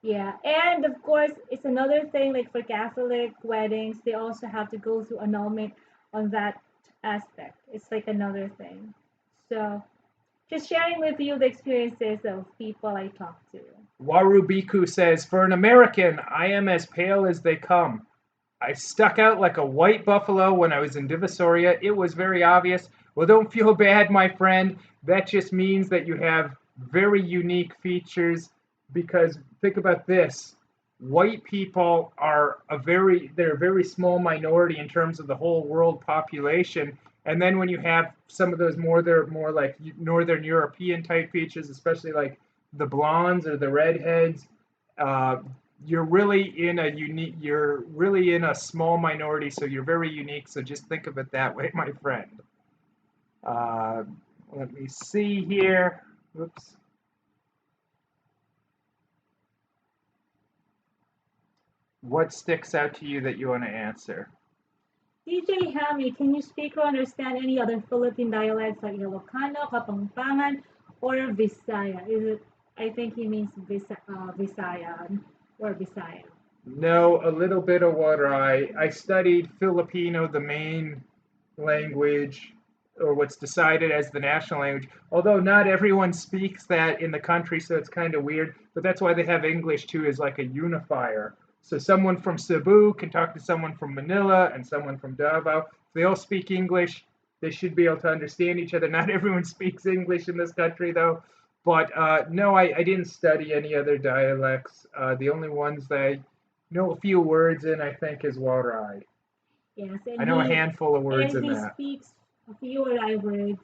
Yeah, and of course, it's another thing like for Catholic weddings, they also have to go through annulment on that aspect. It's like another thing. So, just sharing with you the experiences of people I talk to. Warubiku says, for an American, I am as pale as they come. I stuck out like a white buffalo when I was in Divisoria. It was very obvious. Well, don't feel bad, my friend. That just means that you have very unique features because think about this. White people are they're a very small minority in terms of the whole world population. And then when you have some of those they're more like Northern European type features, especially like the blondes or the redheads, uh, you're really in a small minority, so you're very unique. So just think of it that way, my friend. Uh, Let me see here. Oops. What sticks out to you that you want to answer? DJ Hammy, can you speak or understand any other Philippine dialects like Ilocano, Kapampangan, or Visaya? Is it? I think he means Visayan or Visaya. No, a little bit of what I studied Filipino, the main language, or what's decided as the national language. Although not everyone speaks that in the country, so it's kind of weird. But that's why they have English too, as like a unifier. So someone from Cebu can talk to someone from Manila and someone from Davao. If they all speak English, they should be able to understand each other. Not everyone speaks English in this country, though. But no, I didn't study any other dialects. The only ones that I know a few words in, I think, is Waray. Yes, I know a handful of words in he that. speaks a few Orai words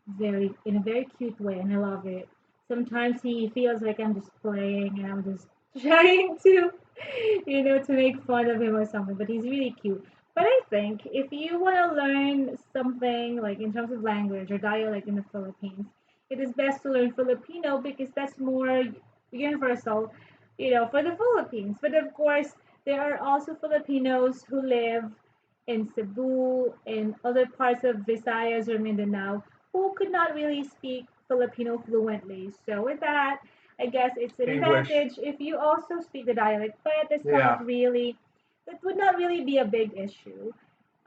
very in a very cute way, and I love it. Sometimes he feels like I'm just playing and I'm just trying to, to make fun of him or something. But he's really cute. But I think if you want to learn something like in terms of language or dialect in the Philippines, it is best to learn Filipino because that's more universal, for the Philippines. But of course, there are also Filipinos who live in Cebu and other parts of Visayas or Mindanao who could not really speak Filipino fluently. So with that, I guess it's an English. advantage if you also speak the dialect, but Yeah. that would not really be a big issue.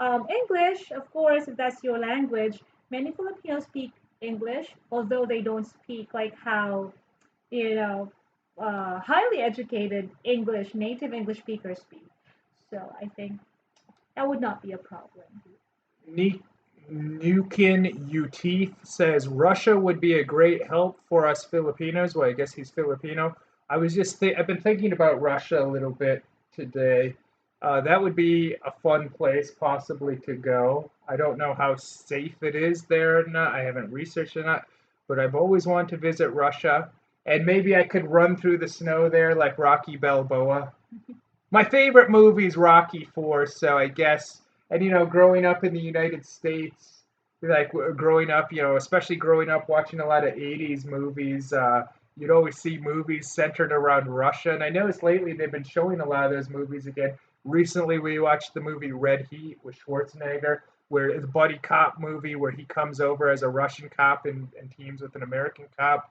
English, of course, if that's your language, many Filipinos speak English, although they don't speak like how, you know, highly educated native English speakers speak. So I think that would not be a problem. Ni- Nukin Uteeth says Russia would be a great help for us Filipinos. Well, I guess he's Filipino. I've been thinking about Russia a little bit today. That would be a fun place possibly to go. I don't know how safe it is there or not. I haven't researched it or not, but I've always wanted to visit Russia. And maybe I could run through the snow there like Rocky Balboa. My favorite movie is Rocky 4, so I guess, and growing up in the United States, like growing up, especially growing up watching a lot of 80s movies, you'd always see movies centered around Russia. And I noticed lately they've been showing a lot of those movies again. Recently, we watched the movie Red Heat with Schwarzenegger, where it's a buddy cop movie where he comes over as a Russian cop and teams with an American cop.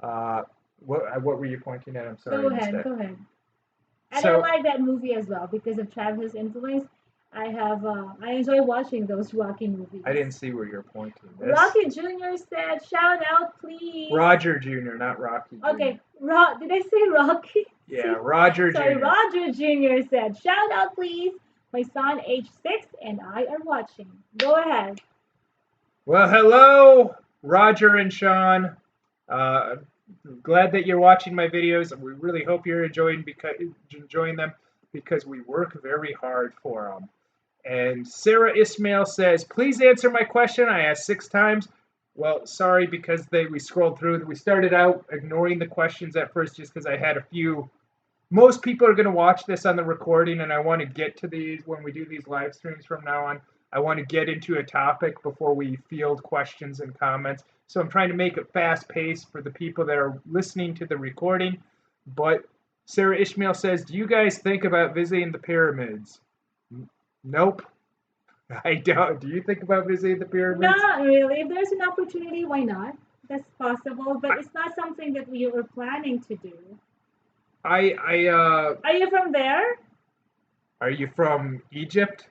Uh, what were you pointing at? I'm sorry, Go I missed ahead, that. go ahead. And I So like that movie as well because of Travis's influence. I enjoy watching those Rocky movies. I didn't see where you're pointing. This Rocky Jr. said, "Shout out, please." Roger Jr., not Rocky Jr. Okay, did I say Rocky? Yeah, Roger Sorry, Jr. Roger Jr. said, "Shout out, please. My son, age 6, and I are watching." Go ahead. Well, hello, Roger and Sean. Uh, Glad that you're watching my videos. We really hope you're enjoying them because we work very hard for them. And Sarah Ismail says, "Please answer my question. I asked 6 times." Well, sorry because we scrolled through. We started out ignoring the questions at first just because I had a few. Most people are going to watch this on the recording, and I want to get to these when we do these live streams from now on. I want to get into a topic before we field questions and comments. So I'm trying to make it fast paced for the people that are listening to the recording. But Sarah Ishmael says, "Do you guys think about visiting the pyramids?" Nope, I don't. Do you think about visiting the pyramids? Not really. If there's an opportunity, why not? That's possible, but it's not something that we were planning to do. Are you from there? Are you from Egypt?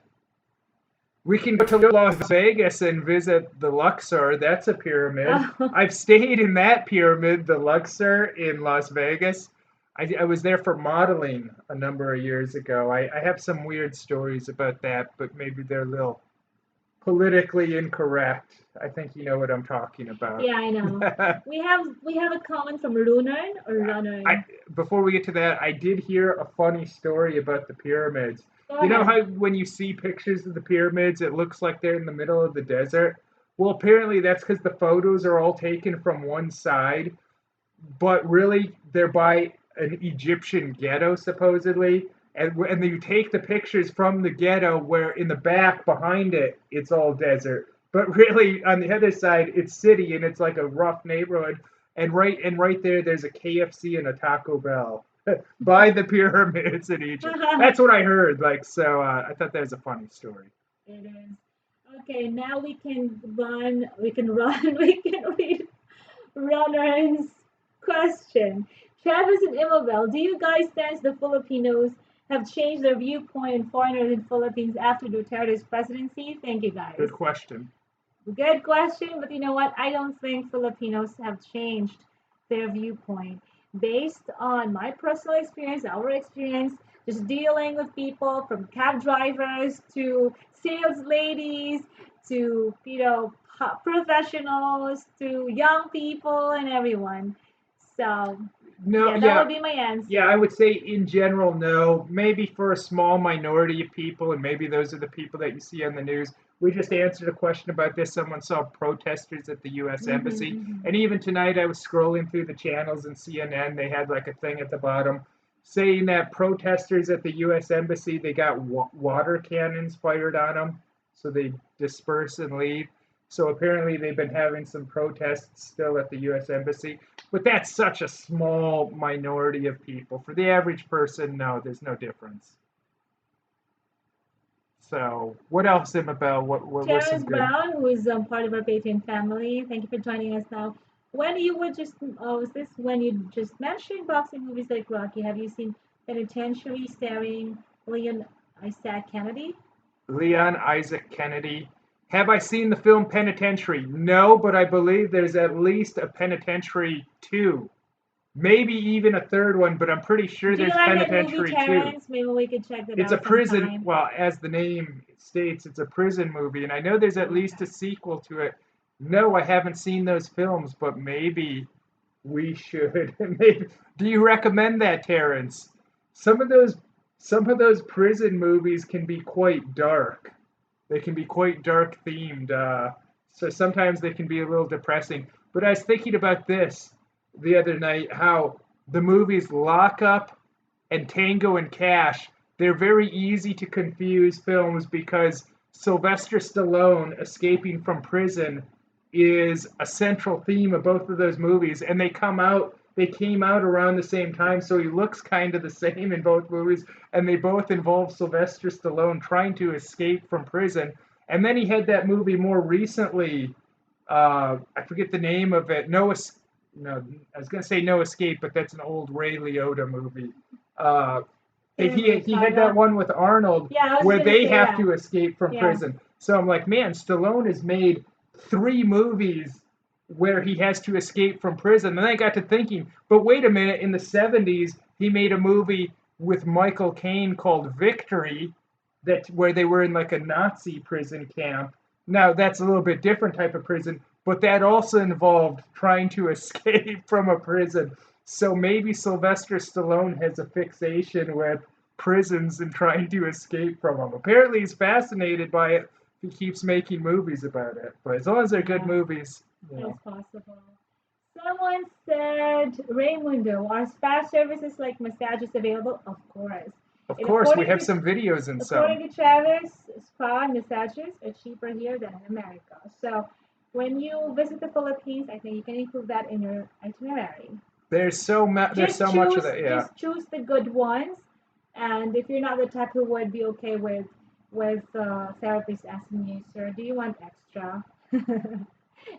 We can go to Las Vegas and visit the Luxor. That's a pyramid. Oh. I've stayed in that pyramid, the Luxor in Las Vegas. I was there for modeling a number of years ago. I have some weird stories about that, but maybe they're a little politically incorrect. I think you know what I'm talking about. Yeah, I know. We have a comment from Lunan or Runner. Before we get to that, I did hear a funny story about the pyramids. Go You know ahead. how when you see pictures of the pyramids, it looks like they're in the middle of the desert? Well, apparently that's because the photos are all taken from one side, but really they're by an Egyptian ghetto, supposedly. And you take the pictures from the ghetto where in the back behind it, it's all desert. But really on the other side, it's city and it's like a rough neighborhood. And right there, there's a KFC and a Taco Bell by the pyramids in Egypt. That's what I heard. Like so, I thought that was a funny story. It is. Okay, now we can run. We can run. We can read Runner's question. Travis and Imabel, do you guys sense the Filipinos have changed their viewpoint on foreigners in Philippines after Duterte's presidency? Thank you, guys. Good question. Good question, but you know what? I don't think Filipinos have changed their viewpoint based on my personal experience, our experience, just dealing with people from cab drivers to sales ladies to professionals to young people and everyone. So No, yeah, that yeah, would be my answer. yeah, I would say in general, no. Maybe for a small minority of people, and maybe those are the people that you see on the news. We just answered a question about this. Someone saw protesters at the U.S. Embassy. Hmm. And even tonight, I was scrolling through the channels and CNN, they had like a thing at the bottom saying that protesters at the U.S. Embassy, they got water cannons fired on them. So they disperse and leave. So apparently they've been having some protests still at the U.S. Embassy. But that's such a small minority of people. For the average person, no, there's no difference. So, what else, Isabel? What were some Terrence good? Brown, who is part of our Patreon family, thank you for joining us now. When you were just, was this when you just mentioned boxing movies like Rocky? Have you seen Penitentiary starring Leon Isaac Kennedy? Leon Isaac Kennedy. Have I seen the film Penitentiary? No, but I believe there's at least a Penitentiary 2. Maybe even a third one, but I'm pretty sure Do you there's like that movie, Penitentiary 2. Terrence? Maybe we could check that It's a out prison, sometime. well, as the name states, it's a prison movie, and I know there's at least a sequel to it. No, I haven't seen those films, but maybe we should. Maybe. Do you recommend that, Terrence? Some of those some of those prison movies can be quite dark. They can be quite dark themed. So sometimes they can be a little depressing. But I was thinking about this the other night, how the movies Lock Up and Tango and Cash, they're very easy to confuse films because Sylvester Stallone escaping from prison is a central theme of both of those movies, and they came out around the same time, so he looks kind of the same in both movies, and they both involve Sylvester Stallone trying to escape from prison. And then he had that movie more recently. I forget the name of it. No, I was gonna say No Escape, but that's an old Ray Liotta movie. Uh, he had that one with Arnold Yeah, I was where gonna they say have that. to escape from Yeah. prison. So I'm like, man, Stallone has made 3 movies where he has to escape from prison. And then I got to thinking, but wait a minute, in the 70s, he made a movie with Michael Caine called Victory, that where they were in like a Nazi prison camp. Now that's a little bit different type of prison, but that also involved trying to escape from a prison. So maybe Sylvester Stallone has a fixation with prisons and trying to escape from them. Apparently, he's fascinated by it. He keeps making movies about it. But as long as they're good Yeah, movies, it's possible. Someone said, Raymundo, are spa services like massages available? Of course. of And course, we have some videos in some. according to Travis, spa and massages are cheaper here than in America. So when you visit the Philippines, I think you can include that in your itinerary. There's so much of that. Yeah. Just choose the good ones, and if you're not the type who would be okay with therapists asking you, sir, do you want extra?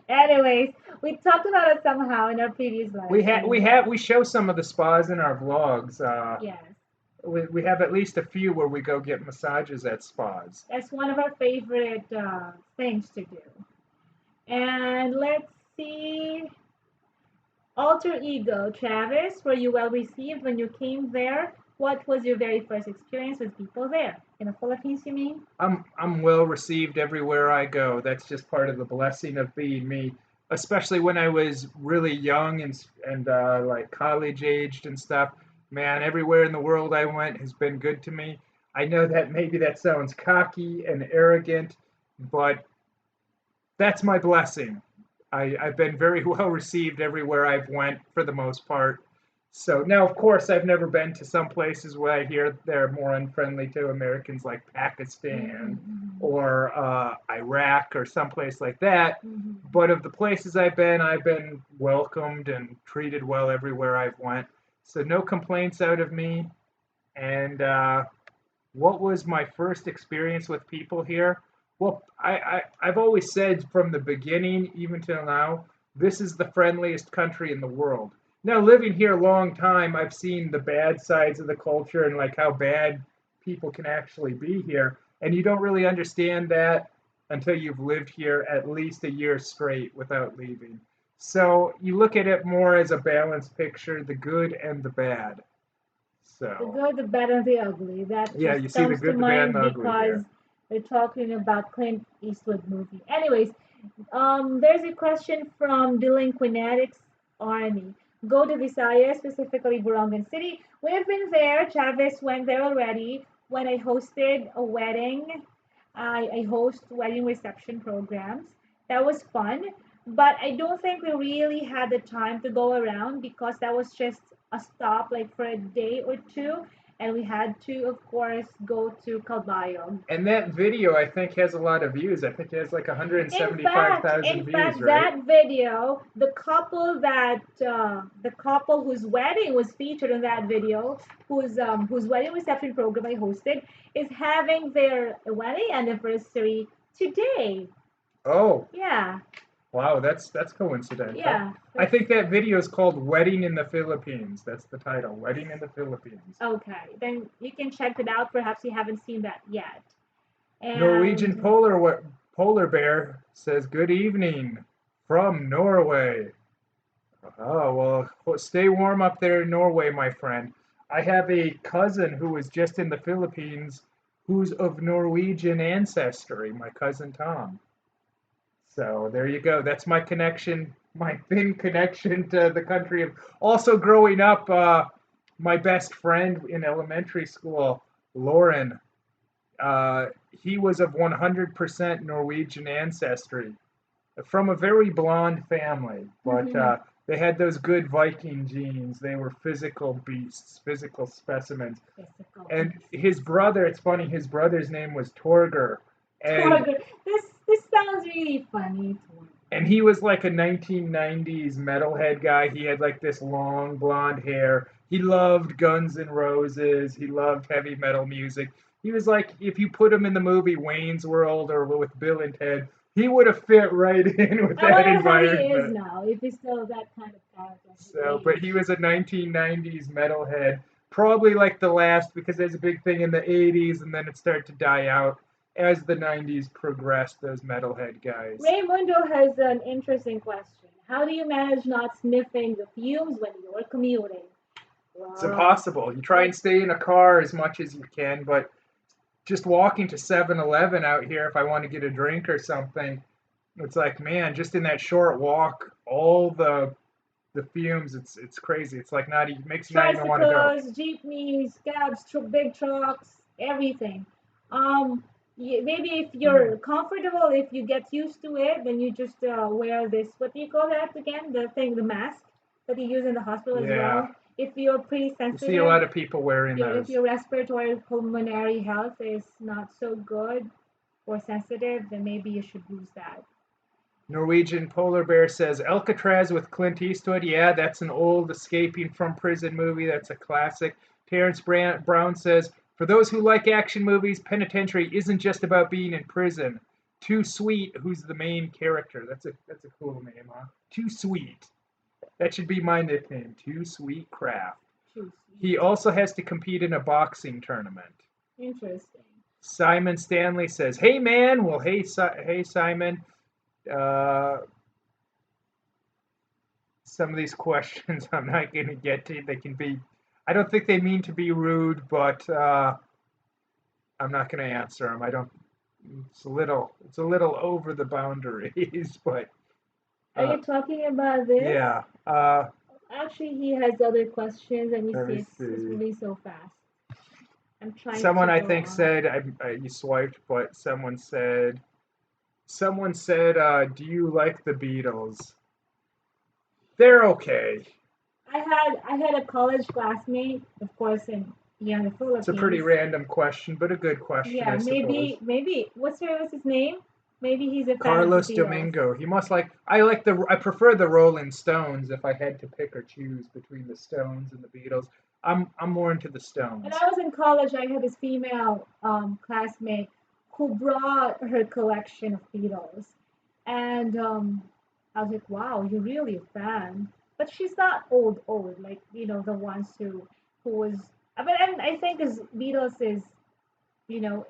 Anyways, we talked about it somehow in our previous live stream. We show some of the spas in our vlogs. Yes, We have at least a few where we go get massages at spas. that's one of our favorite things to do. And let's see. Alter ego, Travis, were you well received when you came there? What was your very first experience with people there? In the Philippines, you mean? I'm well received everywhere I go. That's just part of the blessing of being me. Especially when I was really young and like college aged and stuff. Man, everywhere in the world I went has been good to me. I know that maybe that sounds cocky and arrogant, but that's my blessing. I've been very well received everywhere I've went for the most part. So now, of course, I've never been to some places where I hear they're more unfriendly to Americans, like Pakistan Mm-hmm. or Iraq or someplace like that. Mm-hmm. But of the places I've been welcomed and treated well everywhere I've went. So no complaints out of me. And what was my first experience with people here? Well, I've always said from the beginning, even till now, this is the friendliest country in the world. Now, living here a long time, I've seen the bad sides of the culture and like how bad people can actually be here. And you don't really understand that until you've lived here at least a year straight without leaving. So you look at it more as a balanced picture, the good and the bad. The So, good, the bad, and the ugly. That yeah, just you see the comes to good, the bad, and mind the ugly because here. we're talking about Clint Eastwood movie. Anyways, there's a question from Delinquenetics Army. Go to Visayas, specifically Borongan City. We've been there. Chavez went there already when I hosted a wedding. I host wedding reception programs. That was fun, but I don't think we really had the time to go around because that was just a stop like for a day or two, and we had to, of course, go to Calbayog. And that video, I think, has a lot of views. I think it has like In 175,000 views, fact, right? that video, the couple whose wedding was featured in that video, whose wedding reception program I hosted, is having their wedding anniversary today. Oh, Yeah, wow, that's coincidental. yeah. I think that video is called "Wedding in the Philippines." That's the title, "Wedding in the Philippines." Okay, then you can check it out. Perhaps you haven't seen that yet. Norwegian And polar bear says, "Good evening from Norway." Oh, well, stay warm up there in Norway, my friend. I have a cousin who was just in the Philippines who's of Norwegian ancestry, my cousin Tom. So there you go. That's my connection, my thin connection to the country of. Also, growing up, my best friend in elementary school, Lauren, he was of 100% Norwegian ancestry from a very blonde family, but mhm, they had those good Viking genes. They were physical beasts, physical specimens. physical. And his brother, it's funny, his brother's name was Torger, and Torger. This sounds really funny. he was like a 1990s metalhead guy. He had like this long blonde hair. He loved Guns N' Roses. He loved heavy metal music. He was like, if you put him in the movie Wayne's World or with Bill and Ted, he would have fit right in with I that wonder how he is environment. now, if he's still that kind of character at his So, but he age. was a 1990s metalhead, probably like the last because there's a big thing in the 80s and then it started to die out as the 90s progressed. Those metalhead guys. Raymundo has an interesting question. How do you manage not sniffing the fumes when you're commuting? It's Wow. impossible. You try and stay in a car as much as you can, but just walking to 7-Eleven out here if I want to get a drink or something, It's like, man, just in that short walk, all the fumes, it's crazy. It's like not even makes you not even want to go. Tricycles, jeepneys, cabs, big trucks, everything. Um, maybe if Hmm. you're comfortable, if you get used to it, then you just wear this. What do you call that again? The thing, the mask that you use in the hospital as Yeah, well. If you're pretty you see a lot sensitive, of people wearing yeah, if those. your respiratory pulmonary health is not so good or sensitive, then maybe you should use that. Norwegian Polar Bear says Alcatraz with Clint Eastwood. Yeah, that's an old escaping from prison movie. That's a classic. Terrence Brown says, for those who like action movies, Penitentiary isn't just about being in prison. Too Sweet, who's the main character. That's a cool name, huh? Too Sweet. That should be my nickname. Too Sweet Craft. Choose. He also has to compete in a boxing tournament. Interesting. Simon Stanley says, "Hey man, well hey Simon, uh, some of these questions I'm not going to get to. They can be, I don't think they mean to be rude, but I'm not going to answer them. I don't. It's a little over the boundaries, but Are uh, you talking about this? yeah. Actually, he has other questions, and you Let see me it's see. moving so fast. I'm trying Someone to I go think on. said you swiped, but someone said, do you like the Beatles? They're okay. I had a college classmate, of course, in here in the It's a pretty Philippines. random question, but a good question, I Yeah, suppose. maybe what's his name? Maybe he's a fan of the Carlos Beatles. Domingo. He must like. I prefer the Rolling Stones. If I had to pick or choose between the Stones and the Beatles, I'm more into the When Stones. I was in college, I had this female classmate who brought her collection of Beatles, and I was like, "Wow, you're really a fan." But she's not old, like the ones who was. I mean, and I think as Beatles is, you know,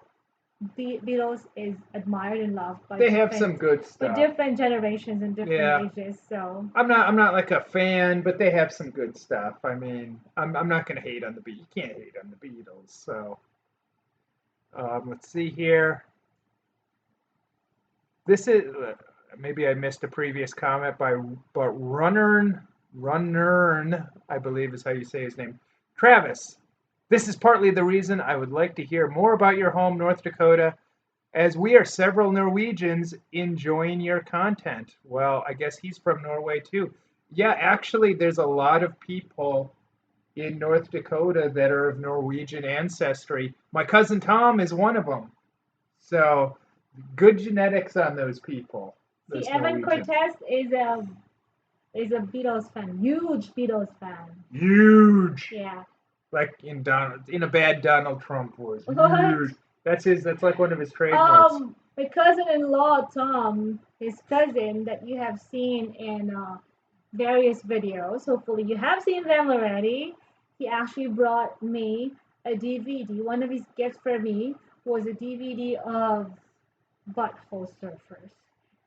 Beatles is admired and loved They have some good by stuff. different generations and different Yeah, ages. So I'm not like a fan, but they have some good stuff. I mean, I'm not gonna hate on the Beatles. You can't hate on the Beatles. So let's see here. This is maybe I missed a previous comment by but Runnern, I believe is how you say his name. Travis, this is partly the reason I would like to hear more about your home, North Dakota, as we are several Norwegians enjoying your content. Well, I guess he's from Norway too. Yeah, actually, there's a lot of people in North Dakota that are of Norwegian ancestry. My cousin Tom is one of them. So good genetics on those people, see, those Evan Norwegians. Cortez is a Beatles fan, huge Beatles fan. Huge, Yeah. like in a bad Donald Trump voice. What? Huge. That's his. That's like one of his trademarks. My cousin-in-law Tom, his cousin that you have seen in various videos. Hopefully, you have seen them already. He actually brought me a DVD. One of his gifts for me was a DVD of Butthole Surfers,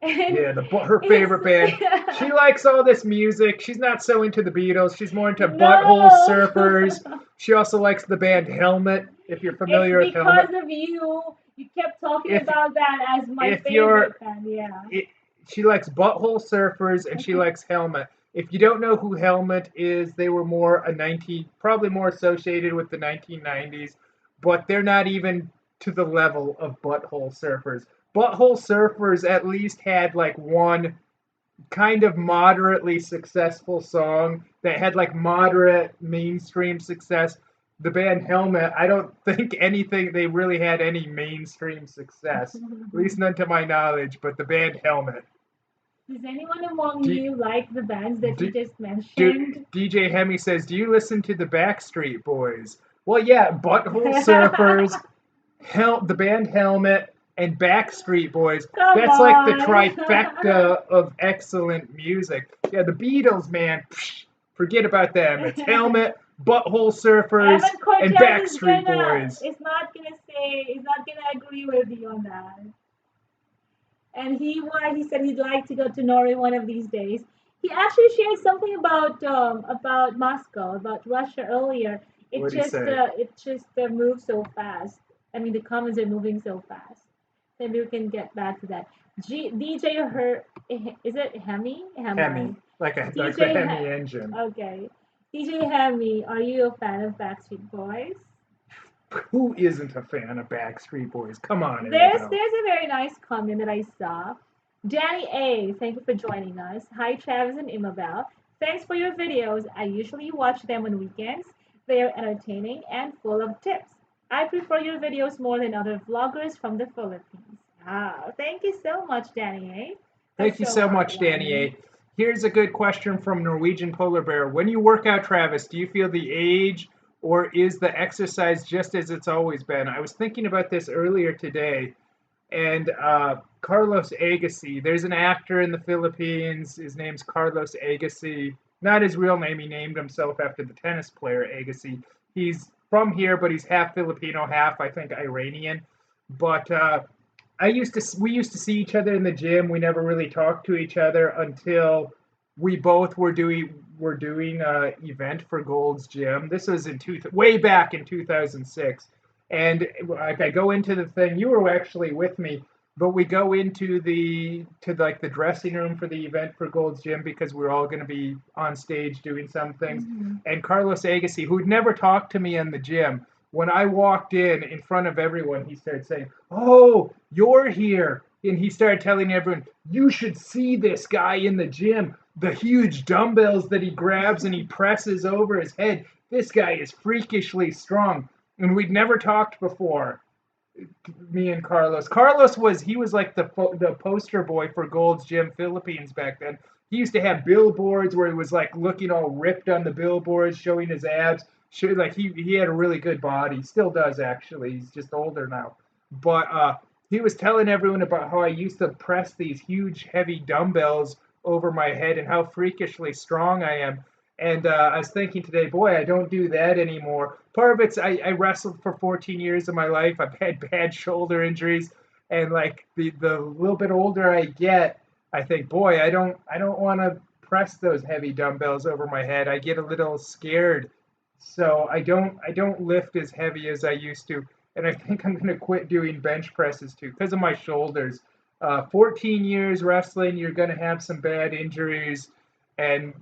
and Yeah, her it's favorite band. She likes all this music. She's not so into the Beatles. She's more into Butthole no. Surfers. She also likes the band Helmet. If you're It's familiar with because Helmet, of you. You kept talking if about that as my if you're favorite band. Yeah. it, she likes Butthole Surfers and she likes Helmet. If you don't know who Helmet is, they were more a 19 probably more associated with the 1990s, but they're not even to the level of Butthole Surfers. Butthole Surfers at least had like one kind of moderately successful song that had like moderate mainstream success. The band Helmet, I don't think anything they really had any mainstream success, at least none to my knowledge. But the band Helmet. Does anyone among D, you like the bands that you D, just mentioned? DJ Hemi says, "Do you listen to the Backstreet Boys?" Well, yeah, Butthole Surfers, the band Helmet, and Backstreet Boys. Come That's like the on. trifecta of excellent music. Yeah, the Beatles, man, psh, forget about them. It's Helmet, Butthole Surfers, Evan and Cortez Backstreet Boys. is not gonna agree with you on that. And he said he'd like to go to Norway one of these days. He actually shared something about Moscow, about Russia earlier. What'd he say? It just moves so fast. I mean, the comments are moving so fast. Maybe we can get back to that. DJ her is it Hemi? Hemi, Hemi. like the DJ Hemi engine. okay. DJ Hemi, are you a fan of Backstreet Boys? Who isn't a fan of Backstreet Boys? Come on, There's Annabelle. there's a very nice comment that I saw. Danny A, thank you for joining us. Hi Travis and Imabel. Thanks for your videos. I usually watch them on weekends. They are entertaining and full of tips. I prefer your videos more than other vloggers from the Philippines. Ah, thank you so much, Danny A. Thank That's you so so much, Danny heartwarming. A. Here's a good question from Norwegian Polar Bear. When you work out, Travis, do you feel the age or is the exercise just as it's always been? I was thinking about this earlier today, and Carlos Agassi, there's an actor in the Philippines. His name's Carlos Agassi. Not his real name. He named himself after the tennis player Agassi. He's from here, but he's half Filipino, half, I think, Iranian. But we used to see each other in the gym. We never really talked to each other until we both were doing an event for Gold's Gym. This was way back in 2006, and like I go into the thing. You were actually with me, but we go into the dressing room for the event for Gold's Gym because we're all going to be on stage doing some things. Hmm. And Carlos Agassi, who'd never talked to me in the gym, when I walked in front of everyone, he started saying, "Oh, you're here." And he started telling everyone, "You should see this guy in the gym. The huge dumbbells that he grabs and he presses over his head. This guy is freakishly strong." And we'd never talked before, me and Carlos. He was like the poster boy for Gold's Gym Philippines back then. He used to have billboards where he was like looking all ripped on the billboards, showing his abs. Like he had a really good body. Still does actually. He's just older now. But he was telling everyone about how I used to press these huge heavy dumbbells over my head and how freakishly strong I am. And I was thinking today, boy, I don't do that anymore. Part of it's I wrestled for 14 years of my life. I've had bad shoulder injuries, and like the little bit older I get, I think, boy, I don't want to press those heavy dumbbells over my head. I get a little scared, so I don't lift as heavy as I used to. And I think I'm gonna quit doing bench presses too because of my shoulders. 14 years wrestling, you're gonna have some bad injuries, and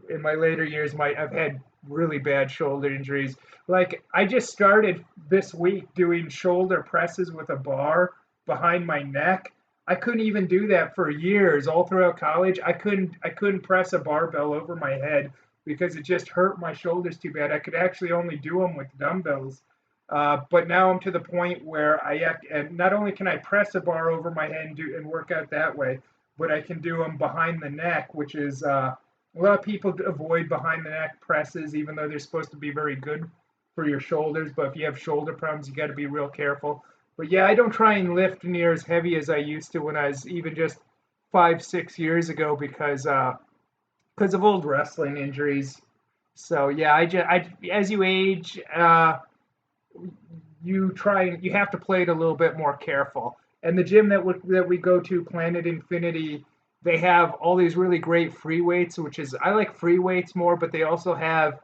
in my later years, I've had really bad shoulder injuries. Like I just started this week doing shoulder presses with a bar behind my neck. I couldn't even do that for years. All throughout college, I couldn't press a barbell over my head because it just hurt my shoulders too bad. I could actually only do them with dumbbells. But now I'm to the point where and not only can I press a bar over my head and work out that way, but I can do them behind the neck, which is a lot of people avoid behind the neck presses, even though they're supposed to be very good for your shoulders. But if you have shoulder problems, you got to be real careful. But yeah, I don't try and lift near as heavy as I used to when I was even just 5, 6 years ago because of old wrestling injuries. So yeah, as you age, you have to play it a little bit more careful. And the gym that we go to, Planet Infinity, they have all these really great free weights, which is I like free weights more, but they also have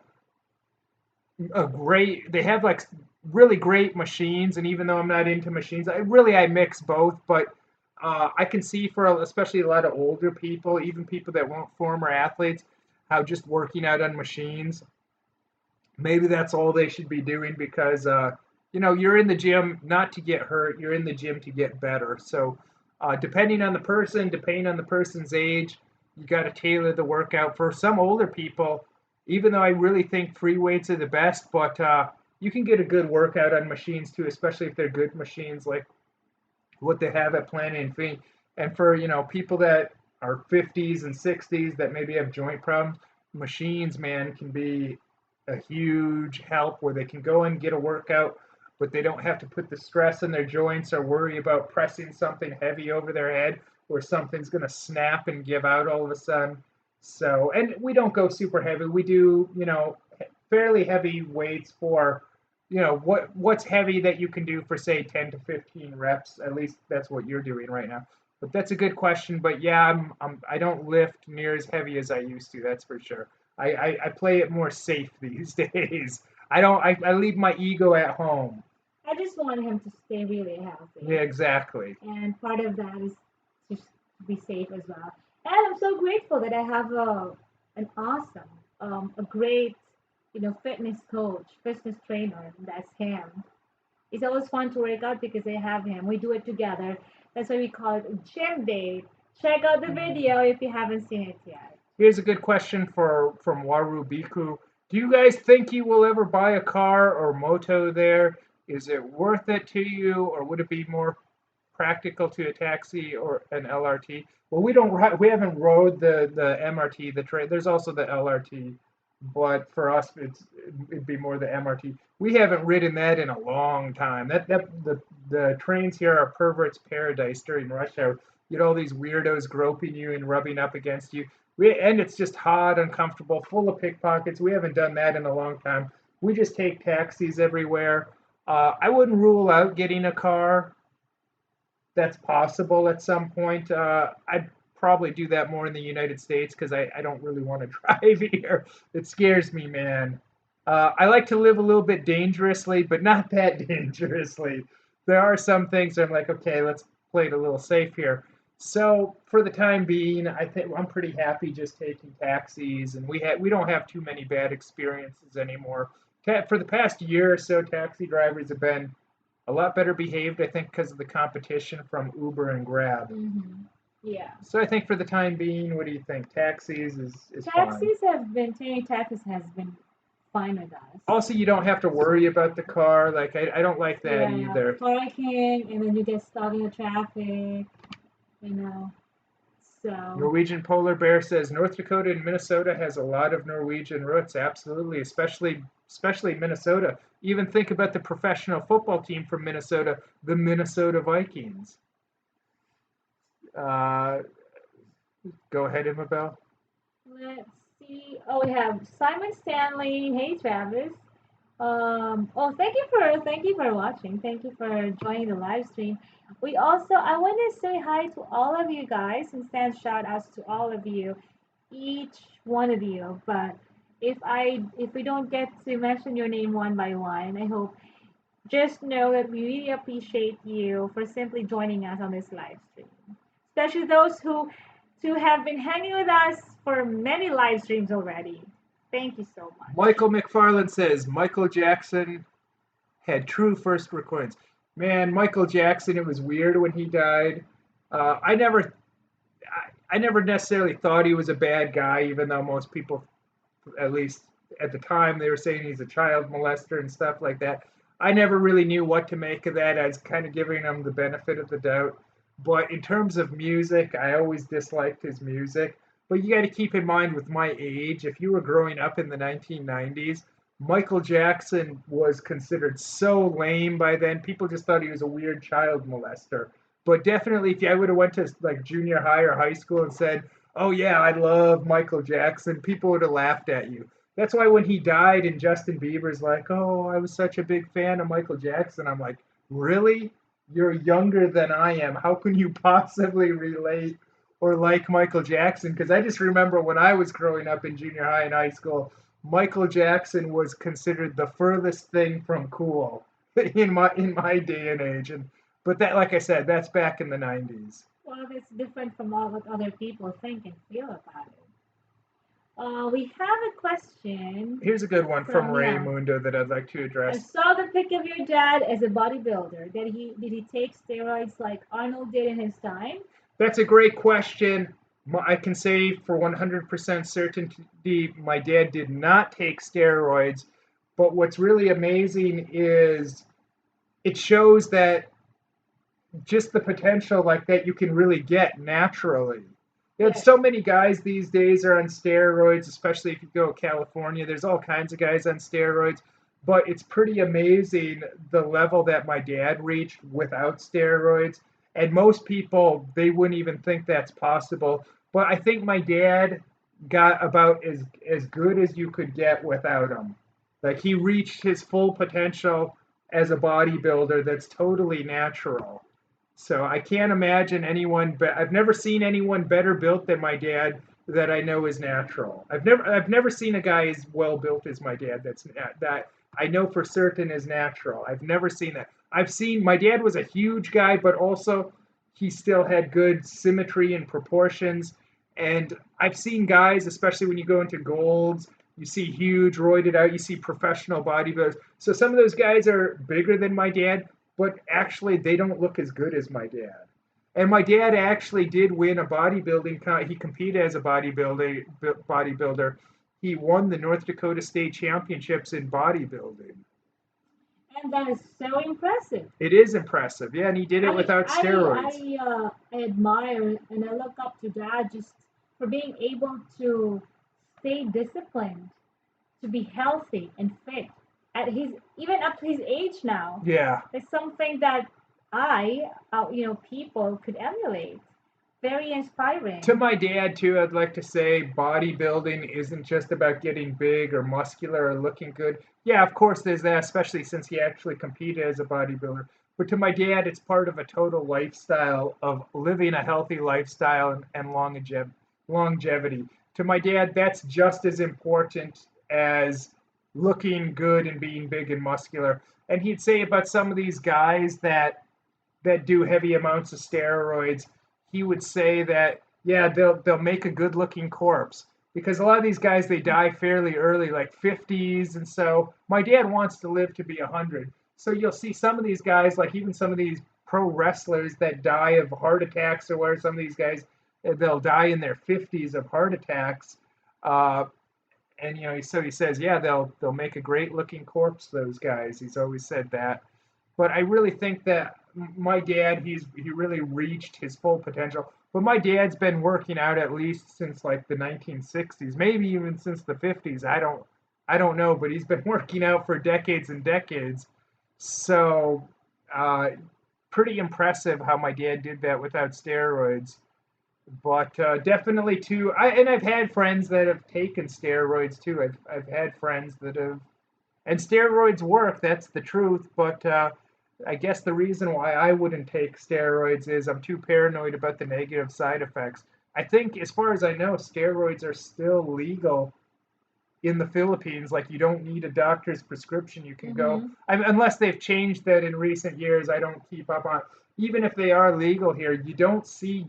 they have like really great machines. And even though I'm not into machines, I mix both. But I can see for especially a lot of older people, even people that weren't former athletes, how just working out on machines, maybe that's all they should be doing because you're in the gym not to get hurt, you're in the gym to get better. So depending on the person's age, you got to tailor the workout. For some older people, even though I really think free weights are the best, but you can get a good workout on machines too, especially if they're good machines like what they have at Planet Infinity. And for people that are 50s and 60s that maybe have joint problems, machines, man, can be a huge help where they can go and get a workout, but they don't have to put the stress in their joints or worry about pressing something heavy over their head where something's going to snap and give out all of a sudden. So, and we don't go super heavy. We do, fairly heavy weights for, what's heavy that you can do for say 10 to 15 reps. At least that's what you're doing right now. But that's a good question. But yeah, I don't lift near as heavy as I used to. That's for sure. I play it more safe these days. I don't. I leave my ego at home. I just want him to stay really healthy. Yeah, exactly. And part of that is be safe as well. And I'm so grateful that I have an awesome, a great, fitness coach, fitness trainer. That's him. It's always fun to work out because I have him. We do it together. That's why we call it a gym date. Check out the video if you haven't seen it yet. Here's a good question from Waru Biku. Do you guys think you will ever buy a car or moto there? Is it worth it to you, or would it be more practical to a taxi or an LRT? Well, we haven't rode the MRT, the train. There's also the LRT, but for us, it'd be more the MRT. We haven't ridden that in a long time. The trains here are perverts' paradise during rush hour. You get all these weirdos groping you and rubbing up against you. And it's just hot, uncomfortable, full of pickpockets. We haven't done that in a long time. We just take taxis everywhere. I wouldn't rule out getting a car. That's possible at some point. I'd probably do that more in the United States because I don't really want to drive here. It scares me, man. I like to live a little bit dangerously, but not that dangerously. There are some things I'm like, okay, let's play it a little safe here. So for the time being, I think I'm pretty happy just taking taxis, and we don't have too many bad experiences anymore. For the past year or so, taxi drivers have been a lot better behaved, I think, because of the competition from Uber and Grab. Yeah. So I think for the time being, what do you think? Taxis is fine. Taking taxis has been fine with us. Also, you don't have to worry about the car. Like I don't like that Yeah, either. parking, and then you get stuck in the traffic, you know. So, Norwegian Polar Bear says North Dakota and Minnesota has a lot of Norwegian roots. Absolutely, especially Minnesota. Even think about the professional football team from Minnesota, the Minnesota Vikings. Uh, Go ahead, Imabel. let's see. Oh, we have Simon Stanley. Hey, Travis. Thank you for watching. Thank you for joining the live stream. I want to say hi to all of you guys and send shout outs to all of you, each one of you. But if we don't get to mention your name one by one, I hope just know that we really appreciate you for simply joining us on this live stream. Especially those who have been hanging with us for many live streams already. Thank you so much. Michael McFarland says Michael Jackson had true first recordings. Man, Michael Jackson, it was weird when he died. I never, I never necessarily thought he was a bad guy, even though most people, at least at the time, they were saying he's a child molester and stuff like that. I never really knew what to make of that. I was kind of giving him the benefit of the doubt. But in terms of music, I always disliked his music. But you got to keep in mind with my age, if you were growing up in the 1990s, Michael Jackson was considered so lame by then. People just thought he was a weird child molester. But definitely, if I would have went to like junior high or high school and said, "Oh yeah, I love Michael Jackson," people would have laughed at you. That's why when he died and Justin Bieber's like, "Oh, I was such a big fan of Michael Jackson," I'm like, "Really? You're younger than I am. How can you possibly relate or like Michael Jackson?" Because I just remember when I was growing up in junior high and high school, Michael Jackson was considered the furthest thing from cool in my day and age. And but that, like I said, that's back in the 90s. Well, it's different from all what other people think and feel about it. We have a question Here's a good one from from yeah. Raymundo that I'd like to I address. saw the pic of your dad as a bodybuilder. Did he take steroids like Arnold did in his time? That's a great question. I can say for 100% certainty, my dad did not take steroids. But what's really amazing is it shows that just the potential like that you can really get naturally. Yes. So many guys these days are on steroids, especially if you go to California. There's all kinds of guys on steroids, but it's pretty amazing the level that my dad reached without steroids. And most people, they wouldn't even think that's possible. But I think my dad got about as good as you could get without them. Like he reached his full potential as a bodybuilder that's totally natural. So I can't imagine anyone. I've never seen anyone better built than my dad that I know is natural. I've never seen a guy as well built as my dad. That I know for certain is natural. I've never seen that. I've seen my dad was a huge guy, but also he still had good symmetry and proportions. And I've seen guys, especially when you go into golds, you see huge, roided out, you see professional bodybuilders. So some of those guys are bigger than my dad, but actually they don't look as good as my dad. And my dad actually did win a bodybuilding. He competed as a bodybuilder. He won the North Dakota State Championships in bodybuilding. And that is so impressive. It is impressive, yeah, and he did it I without I steroids. I admire and I look up to Dad just for being able to stay disciplined, to be healthy and fit at his even up to his age now. Yeah, It's something that people could emulate. Very to inspiring. my dad too, I'd like to say bodybuilding isn't just about getting big or muscular or looking good. Yeah, of course there's that, especially since he actually competed as a bodybuilder. But to my dad, it's part of a total lifestyle of living a healthy lifestyle and longevity. To my dad, that's just as important as looking good and being big and muscular. And he'd say about some of these guys that do heavy amounts of steroids, he would say that yeah, they'll make a good looking corpse because a lot of these guys they die fairly early, like 50s, and so my dad wants to live to be 100. So you'll see some of these guys, like even some of these pro wrestlers that die of heart attacks, or where some of these guys they'll die in their 50s of heart attacks. Uh, and so he says, yeah, they'll make a great looking corpse. Those guys, he's always said that. But I really think that my dad, he really reached his full potential. But my dad's been working out at least since like the 1960s, maybe even since the 50s. I don't know, but he's been working out for decades and decades. So, uh, pretty impressive how my dad did that without steroids. But definitely too, and I've had friends that have taken steroids too. I've had friends that have, and steroids work. That's the truth. But I guess the reason why I wouldn't take steroids is I'm too paranoid about the negative side effects. I think, as far as I know, steroids are still legal in the Philippines. Like you don't need a doctor's prescription. You can go, Mm-hmm. unless they've changed that in recent years. I don't keep up on. Even if they are legal here, you don't see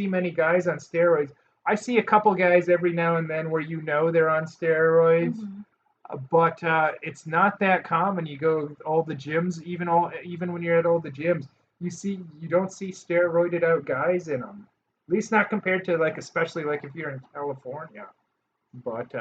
many guys on steroids. I see a couple guys every now and then where they're on steroids, Mm-hmm. but it's not that common. You go all the gyms, even when you're at all the gyms, you don't see steroided out guys in them. At least not compared to like, especially like if you're in California. But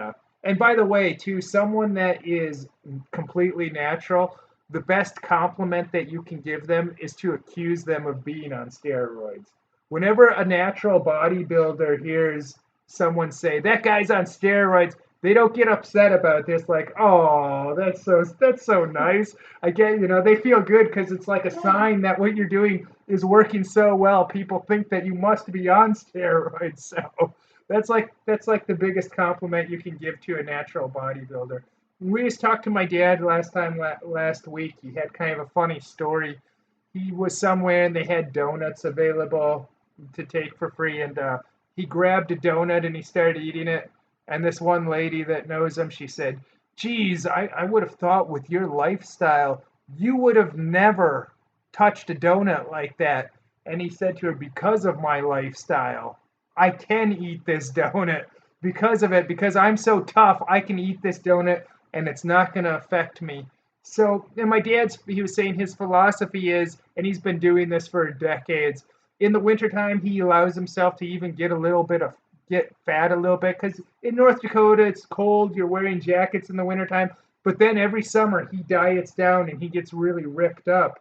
and by the way, to someone that is completely natural, the best compliment that you can give them is to accuse them of being on steroids. Whenever a natural bodybuilder hears someone say that guy's on steroids, they don't get upset about this. Like, oh, that's so nice. I get, they feel good because it's like a sign that what you're doing is working so well. People think that you must be on steroids. So that's like the biggest compliment you can give to a natural bodybuilder. We just talked to my dad last week. He had kind of a funny story. He was somewhere and they had donuts available to take for free, and he grabbed a donut and he started eating it. And this one lady that knows him, she said, "Geez, I would have thought with your lifestyle, you would have never touched a donut like that." And he said to her, "Because of my lifestyle, I can eat this donut because of it, because I'm so tough, I can eat this donut and it's not going to affect me." So, and he was saying his philosophy is, and he's been doing this for decades, in the wintertime, he allows himself to even get fat a little bit because in North Dakota, it's cold, you're wearing jackets in the wintertime. But then every summer, he diets down and he gets really ripped up.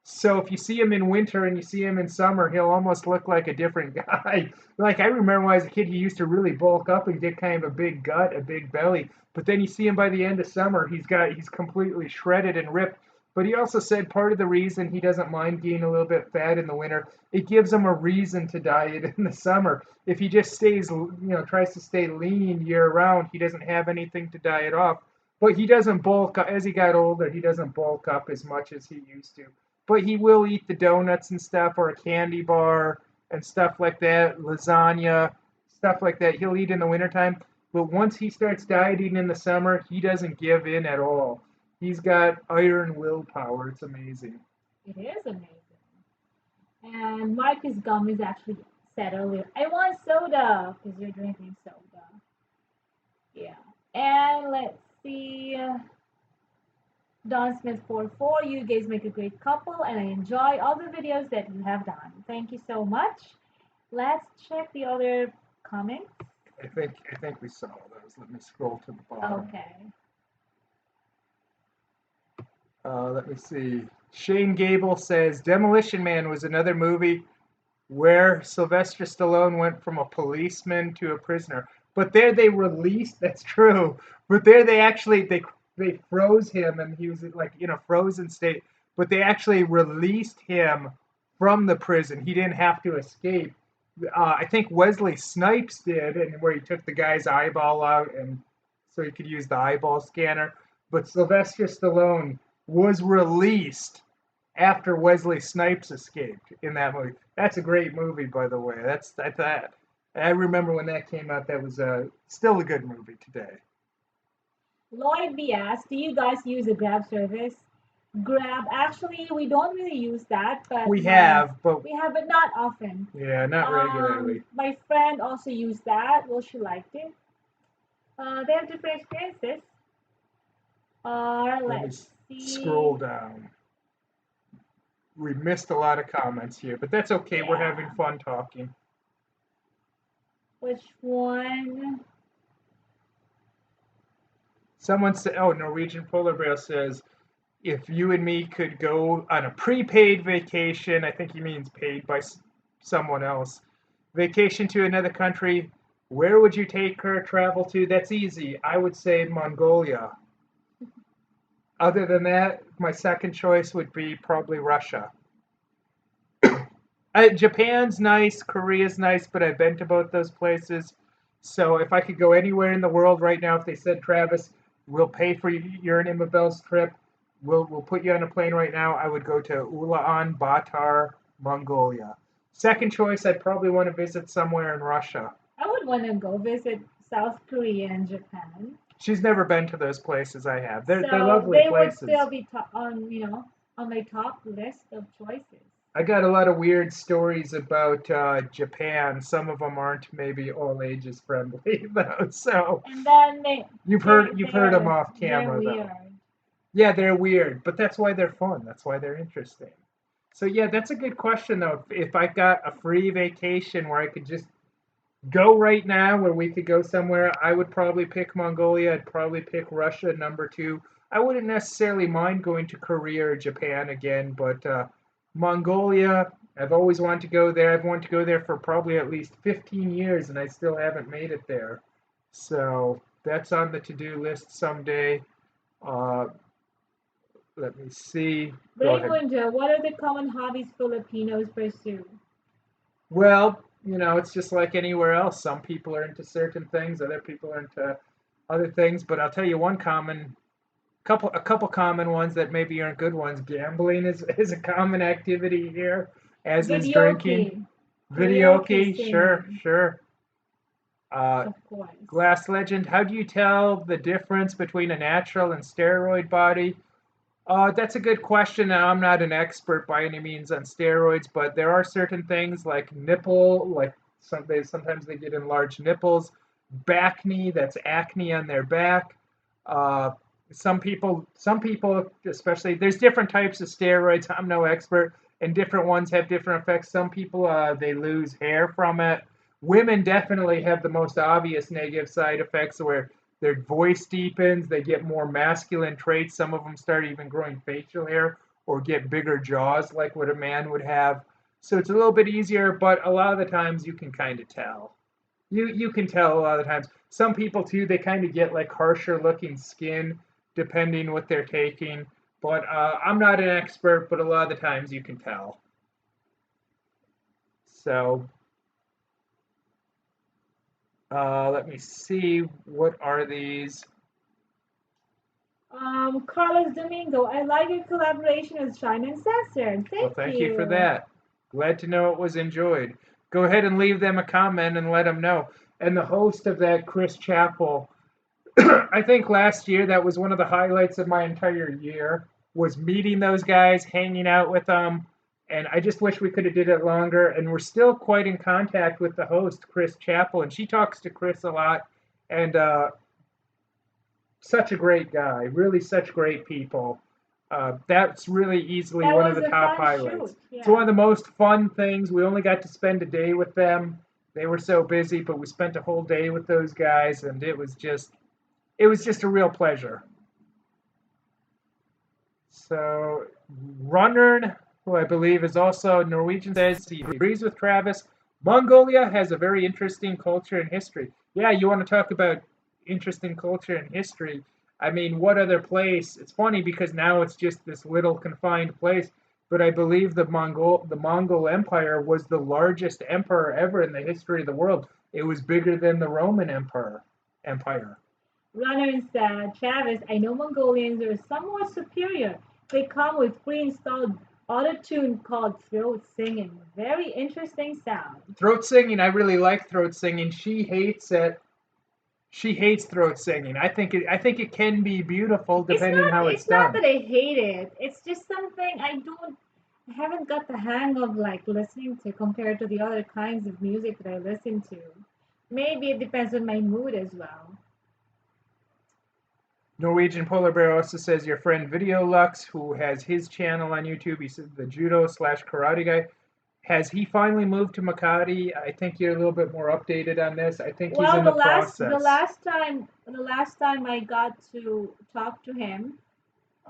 So if you see him in winter and you see him in summer, he'll almost look like a different guy. Like I remember when I was a kid, he used to really bulk up and get kind of a big gut, a big belly. But then you see him by the end of summer, he's completely shredded and ripped. But he also said part of the reason he doesn't mind gaining a little bit fat in the winter, it gives him a reason to diet in the summer. If he just tries to stay lean year round, he doesn't have anything to diet off. But he doesn't bulk up as he got older. He doesn't bulk up as much as he used to, but he will eat the donuts and stuff, or a candy bar and stuff like that, lasagna, stuff like that. He'll eat in the wintertime. But once he starts dieting in the summer, he doesn't give in at all. He's got iron willpower. It's amazing. It is amazing. And Marcus Gomez actually said earlier, I want soda because you're drinking soda. Yeah. And let's see. Don Smith 44, you guys make a great couple, and I enjoy all the videos that you have done. Thank you so much. Let's check the other comments. I think we saw those. Let me scroll to the bottom. Okay. Let me see. Shane Gable says Demolition Man was another movie where Sylvester Stallone went from a policeman to a prisoner. But there they released. That's true. But there they froze him, and he was like in a frozen state. But they actually released him from the prison. He didn't have to escape. I think Wesley Snipes did, and where he took the guy's eyeball out, and so he could use the eyeball scanner. But Sylvester Stallone was released after Wesley Snipes escaped in that movie. That's a great movie, by the way. I remember when that came out. That was still a good movie today. Lloyd B asked, do you guys use a Grab service? Grab, actually, we don't really use that, but We have, but we have it not often. yeah, not regularly. My friend also used that. Well, she liked it. They have different experiences. Let me Let's see. scroll down. We missed a lot of comments here, but that's okay. We're having Yeah. fun talking. Which one? Someone said, oh, Norwegian Polar Bear says, if you and me could go on a prepaid vacation, I think he means paid by someone else, vacation to another country, where would you take her travel to? That's easy. I would say Mongolia. Other than that, my second choice would be probably Russia. Japan's nice, Korea's nice, but I've been to both those places. So if I could go anywhere in the world right now, if they said, Travis, we'll pay for your and Imabel's trip, we'll put you on a plane right now, I would go to Ulaanbaatar, Mongolia. Second choice, I'd probably want to visit somewhere in Russia. I would want to go visit South Korea and Japan. She's never been to those places I have. They're So lovely they would places. still be on my top list of choices. I got a lot of weird stories about Japan. Some of them aren't maybe all ages friendly though. So And then you've heard them off camera they're though. weird. Yeah, they're weird, but that's why they're fun. That's why they're interesting. So yeah, that's a good question though. If I got a free vacation where I could just go right now, where we could go somewhere, I would probably pick Mongolia. I'd probably pick Russia number two. I wouldn't necessarily mind going to Korea or Japan again, but Mongolia, I've always wanted to go there. I've wanted to go there for probably at least 15 years, and I still haven't made it there. So that's on the to-do list someday. Uh, Let me see. Go ahead. Raymundo, what are the common hobbies Filipinos pursue? Well, it's just like anywhere else. Some people are into certain things, other people are into other things. But I'll tell you a couple common ones that maybe aren't good ones. Gambling is a common activity here, as is drinking. Videoke, sure. Of course. Glass Legend, how do you tell the difference between a natural and steroid body? That's a good question. Now, I'm not an expert by any means on steroids, but there are certain things like sometimes they get enlarged nipples, back knee, that's acne on their back. Uh, some people, especially, there's different types of steroids. I'm no expert, and different ones have different effects. Some people, they lose hair from it. Women definitely have the most obvious negative side effects where their voice deepens, they get more masculine traits. Some of them start even growing facial hair or get bigger jaws like what a man would have. So it's a little bit easier, but a lot of the times you can kind of tell. You can tell a lot of the times. Some people too, they kind of get like harsher looking skin depending what they're taking. But I'm not an expert, but a lot of the times you can tell. So let me see. What are these? Carlos Domingo, I like your collaboration with Shine and Censored. Thank you for that. Glad to know it was enjoyed. Go ahead and leave them a comment and let them know. And the host of that, Chris Chappell, I think last year that was one of the highlights of my entire year, was meeting those guys, hanging out with them. And I just wish we could have did it longer. And we're still quite in contact with the host, Chris Chappell, and she talks to Chris a lot. And such a great guy, really such great people. That's really easily That one of was the a top fun highlights. shoot. It's one Yeah. of the most fun things. We only got to spend a day with them. They were so busy, but we spent a whole day with those guys, and it was just a real pleasure. So Runnern, who I believe is also Norwegian, says he agrees with Travis. Mongolia has a very interesting culture and history. Yeah, you want to talk about interesting culture and history. I mean, what other place? It's funny because now it's just this little confined place, but I believe the Mongol Empire was the largest empire ever in the history of the world. It was bigger than the Roman Empire. Runner said, Travis, I know Mongolians are somewhat superior. They come with pre-installed auto-tune called throat singing. Very interesting sound. Throat singing, I really like throat singing. She hates it. She hates throat singing. I think it can be beautiful It's depending not how it's it's not done. that I hate it. It's just something I haven't got the hang of like listening to compared to the other kinds of music that I listen to. Maybe it depends on my mood as well. Norwegian Polar Bear also says your friend Video Lux, who has his channel on YouTube, he said the judo slash karate guy. Has he finally moved to Makati? I think you're a little bit more updated on this. I think he's Well, in the process. the last time I got to talk to him,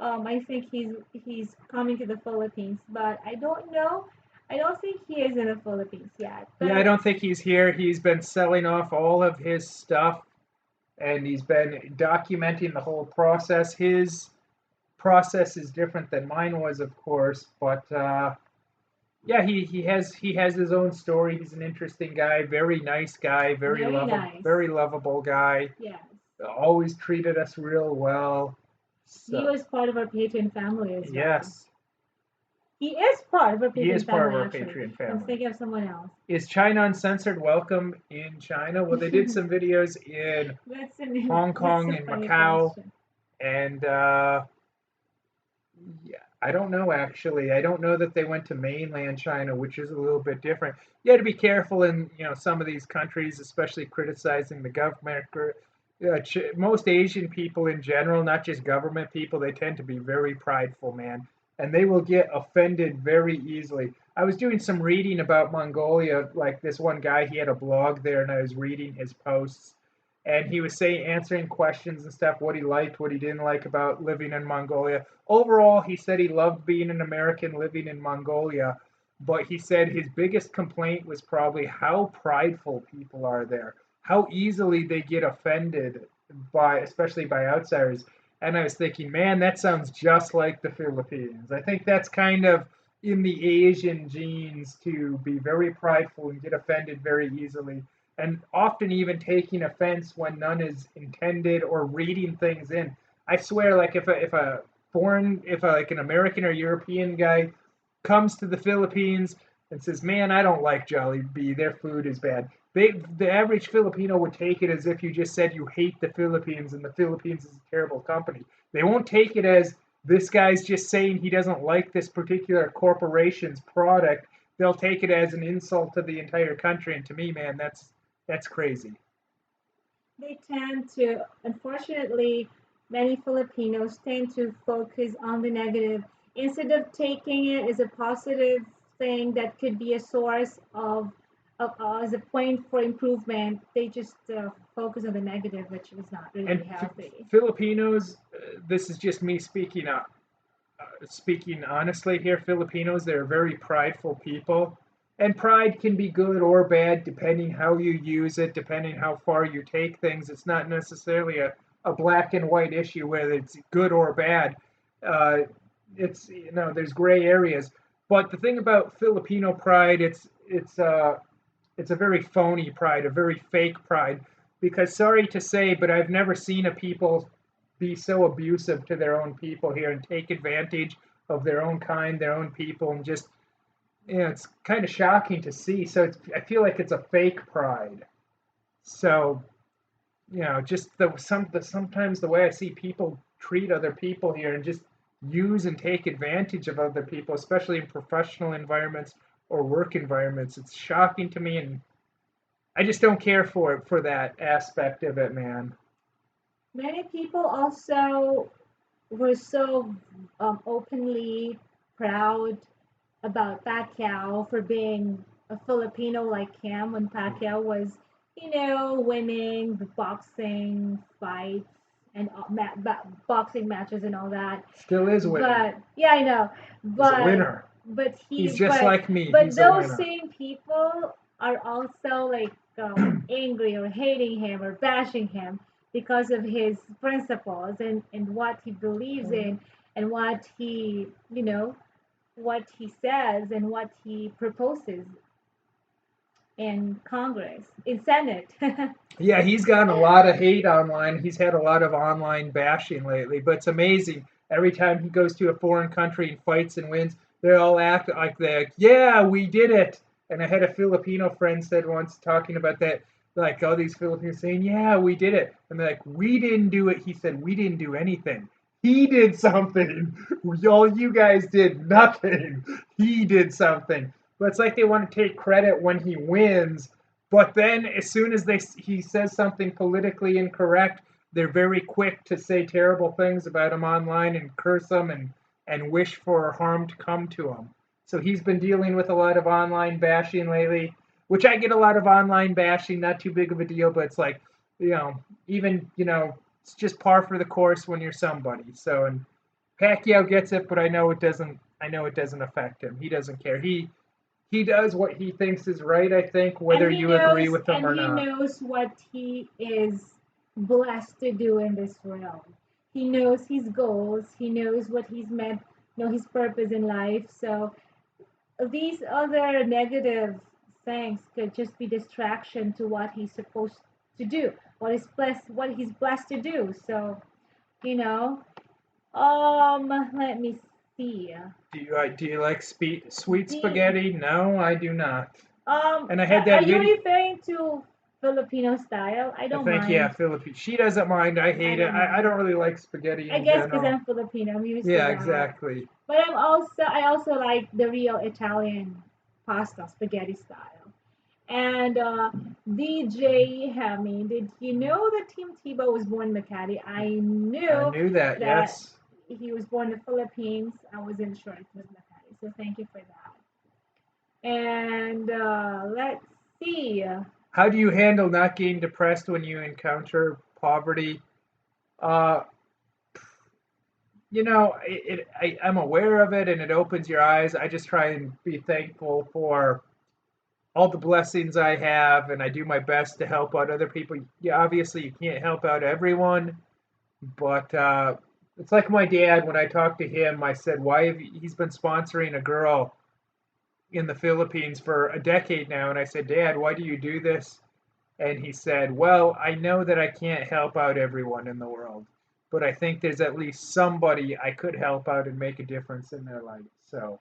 I think he's coming to the Philippines, but I don't know. I don't think he is in the Philippines yet. Yeah, I But don't think he's here. He's been selling off all of his stuff and he's been documenting the whole process. His process is different than mine was, of course, but yeah, he has his own story. He's an interesting guy, very nice guy, very nice. very lovable guy. Yes. Always treated us real well. He So was part of our Patreon family as well. yes, He is part of our he is Patreon part of family, our actually. Patreon I'm family. thinking of someone else. Is China Uncensored welcome in China? Well, they did some videos in Hong That's Kong a and funny Macau, question. and yeah, I don't know actually. I don't know that they went to mainland China, which is a little bit different. You got to be careful in some of these countries, especially criticizing the government. Most Asian people in general, not just government people, they tend to be very prideful, man, and they will get offended very easily. I was doing some reading about Mongolia, like this one guy, he had a blog there, and I was reading his posts, and he was saying, answering questions and stuff, what he liked, what he didn't like about living in Mongolia. Overall, he said he loved being an American living in Mongolia, but he said his biggest complaint was probably how prideful people are there, how easily they get offended by, especially by outsiders. And I was thinking, man, that sounds just like the Philippines. I think that's kind of in the Asian genes to be very prideful and get offended very easily, and often even taking offense when none is intended or reading things in. I swear, like if like an American or European guy comes to the Philippines and says, "Man, I don't like Jollibee. Their food is bad." The average Filipino would take it as if you just said you hate the Philippines and the Philippines is a terrible company. They won't take it as this guy's just saying he doesn't like this particular corporation's product. They'll take it as an insult to the entire country. And to me, man, that's crazy. They tend to, unfortunately, many Filipinos tend to focus on the negative instead of taking it as a positive thing that could be a source as a point for improvement. They just focus on the negative, which is not really And healthy. Filipinos, this is just me speaking honestly here. Filipinos, they're very prideful people. And pride can be good or bad depending how you use it, depending how far you take things. It's not necessarily a black and white issue whether it's good or bad. Uh, there's gray areas. But the thing about Filipino pride, it's a very phony pride, a very fake pride. Because sorry to say, but I've never seen a people be so abusive to their own people here and take advantage of their own kind, their own people, and just it's kind of shocking to see. So I feel like it's a fake pride. So just sometimes the way I see people treat other people here, and just use and take advantage of other people, especially in professional environments or work environments. It's shocking to me, and I just don't care for it for that aspect of it, man. Many people also were so openly proud about Pacquiao for being a Filipino like him when Pacquiao was, winning the boxing fights and boxing matches and all that. Still is winning. But yeah, I know. He's a But winner. but He's he just but like me. but He's a those winner. same people are also like angry or hating him or bashing him because of his principles and what he believes in and what he says and what he proposes in Congress, in Senate. Yeah, he's gotten a lot of hate online. He's had a lot of online bashing lately, but it's amazing. Every time he goes to a foreign country and fights and wins, they all act like yeah, we did it. And I had a Filipino friend said once talking about that, like all these Filipinos saying, yeah, we did it. And they're like, we didn't do it. He said, we didn't do anything. He did something. All you guys did nothing. He did something. But it's like they want to take credit when he wins, but then, as soon as he says something politically incorrect, they're very quick to say terrible things about him online and curse him and wish for harm to come to him. So he's been dealing with a lot of online bashing lately, which I get a lot of online bashing, not too big of a deal, but it's like, even, it's just par for the course when you're somebody. So, and Pacquiao gets it, but I know it doesn't. I know it doesn't affect him. He doesn't care. He does what he thinks is right, I think, whether you agree with him or He not. knows what he is blessed to do in this world. He knows his goals. He knows what he's meant, his purpose in life. So these other negative things could just be distraction to what he's supposed to do, what he's blessed to do. So, you know, let me see. Do you like sweet The spaghetti? No, I do not. And I had are that you video. referring to Filipino style? I I don't think yeah, mind. Philippine. She doesn't mind. I I hate it. don't I mind. don't really like spaghetti I in guess because general. I'm Filipino, I'm used to Yeah, that. exactly. But I also like the real Italian pasta, spaghetti style. And DJ Hemi, did you know that Tim Tebow was born in Makati? I I knew knew that. that Yes. he was born in the Philippines. I wasn't sure it was Makati, so thank you for that. And let's see. How do you handle not getting depressed when you encounter poverty? Uh, I'm aware of it, and it opens your eyes. I just try and be thankful for all the blessings I have, and I do my best to help out other people. Yeah, obviously you can't help out everyone, but it's like my dad. When I talked to him, I said, "Why have you, he's been sponsoring a girl in the Philippines for a decade now?" And I said, "Dad, why do you do this?" And he said, "Well, I know that I can't help out everyone in the world, but I think there's at least somebody I could help out and make a difference in their life." So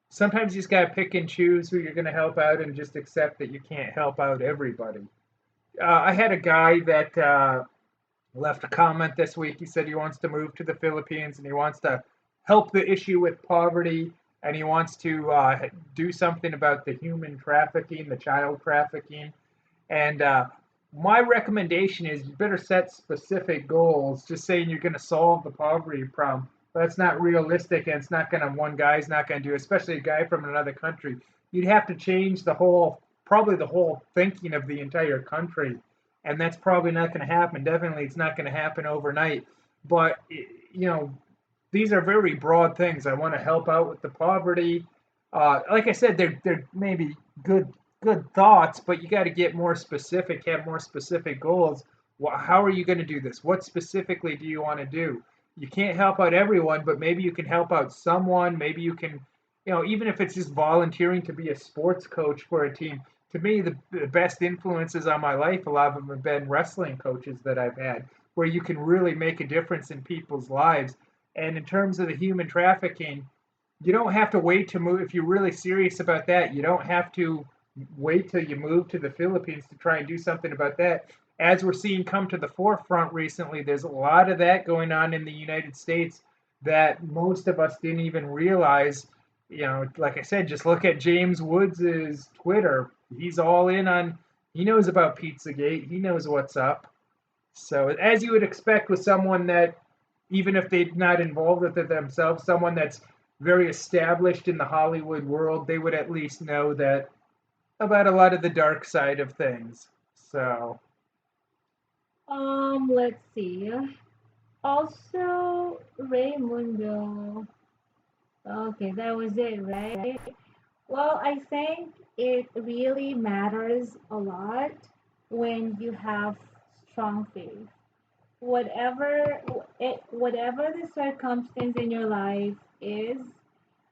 sometimes you just gotta pick and choose who you're gonna help out and just accept that you can't help out everybody. I had a guy that left a comment this week. He said he wants to move to the Philippines and he wants to help the issue with poverty and he wants to do something about the human trafficking, the child trafficking. And my recommendation is you better set specific goals. Just saying you're going to solve the poverty problem, that's not realistic, and it's not going to. One guy's not going to do, especially a guy from another country. You'd have to change probably the whole thinking of the entire country, and that's probably not going to happen. Definitely, it's not going to happen overnight. But these are very broad things. I want to help out with the poverty. Like I said, they're maybe good thoughts, but you got to get more specific, have more specific goals. How are you going to do this? What specifically do you want to do? You can't help out everyone, but maybe you can help out someone. Maybe you can, even if it's just volunteering to be a sports coach for a team. To me, the best influences on my life, a lot of them have been wrestling coaches that I've had, where you can really make a difference in people's lives. And in terms of the human trafficking, you don't have to wait to move. If you're really serious about that, you don't have to wait till you move to the Philippines to try and do something about that. As we're seeing come to the forefront recently, there's a lot of that going on in the United States. that most of us didn't even realize. You know, like I said, just look at James Woods's Twitter. He's all in on, he knows about Pizzagate, he knows what's up. So, as you would expect with someone that, even if they're not involved with it themselves, someone that's very established in the Hollywood world, they would at least know that about a lot of the dark side of things. So, Let's see. Also, Raymundo. Okay, that was it, right? Well, I think it really matters a lot when you have strong faith. Whatever the circumstance in your life is,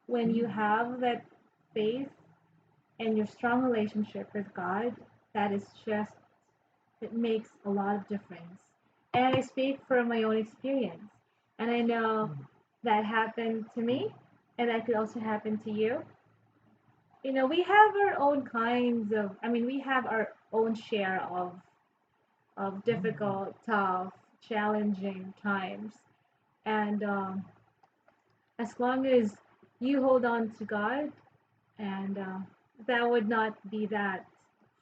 when you have that faith and your strong relationship with God, that is just, it makes a lot of difference. And I speak from my own experience. And I know that happened to me, and that could also happen to you. You know, we have our own kinds of, I mean, we have our own share of difficult, tough, challenging times. And as long as you hold on to God, and that would not be that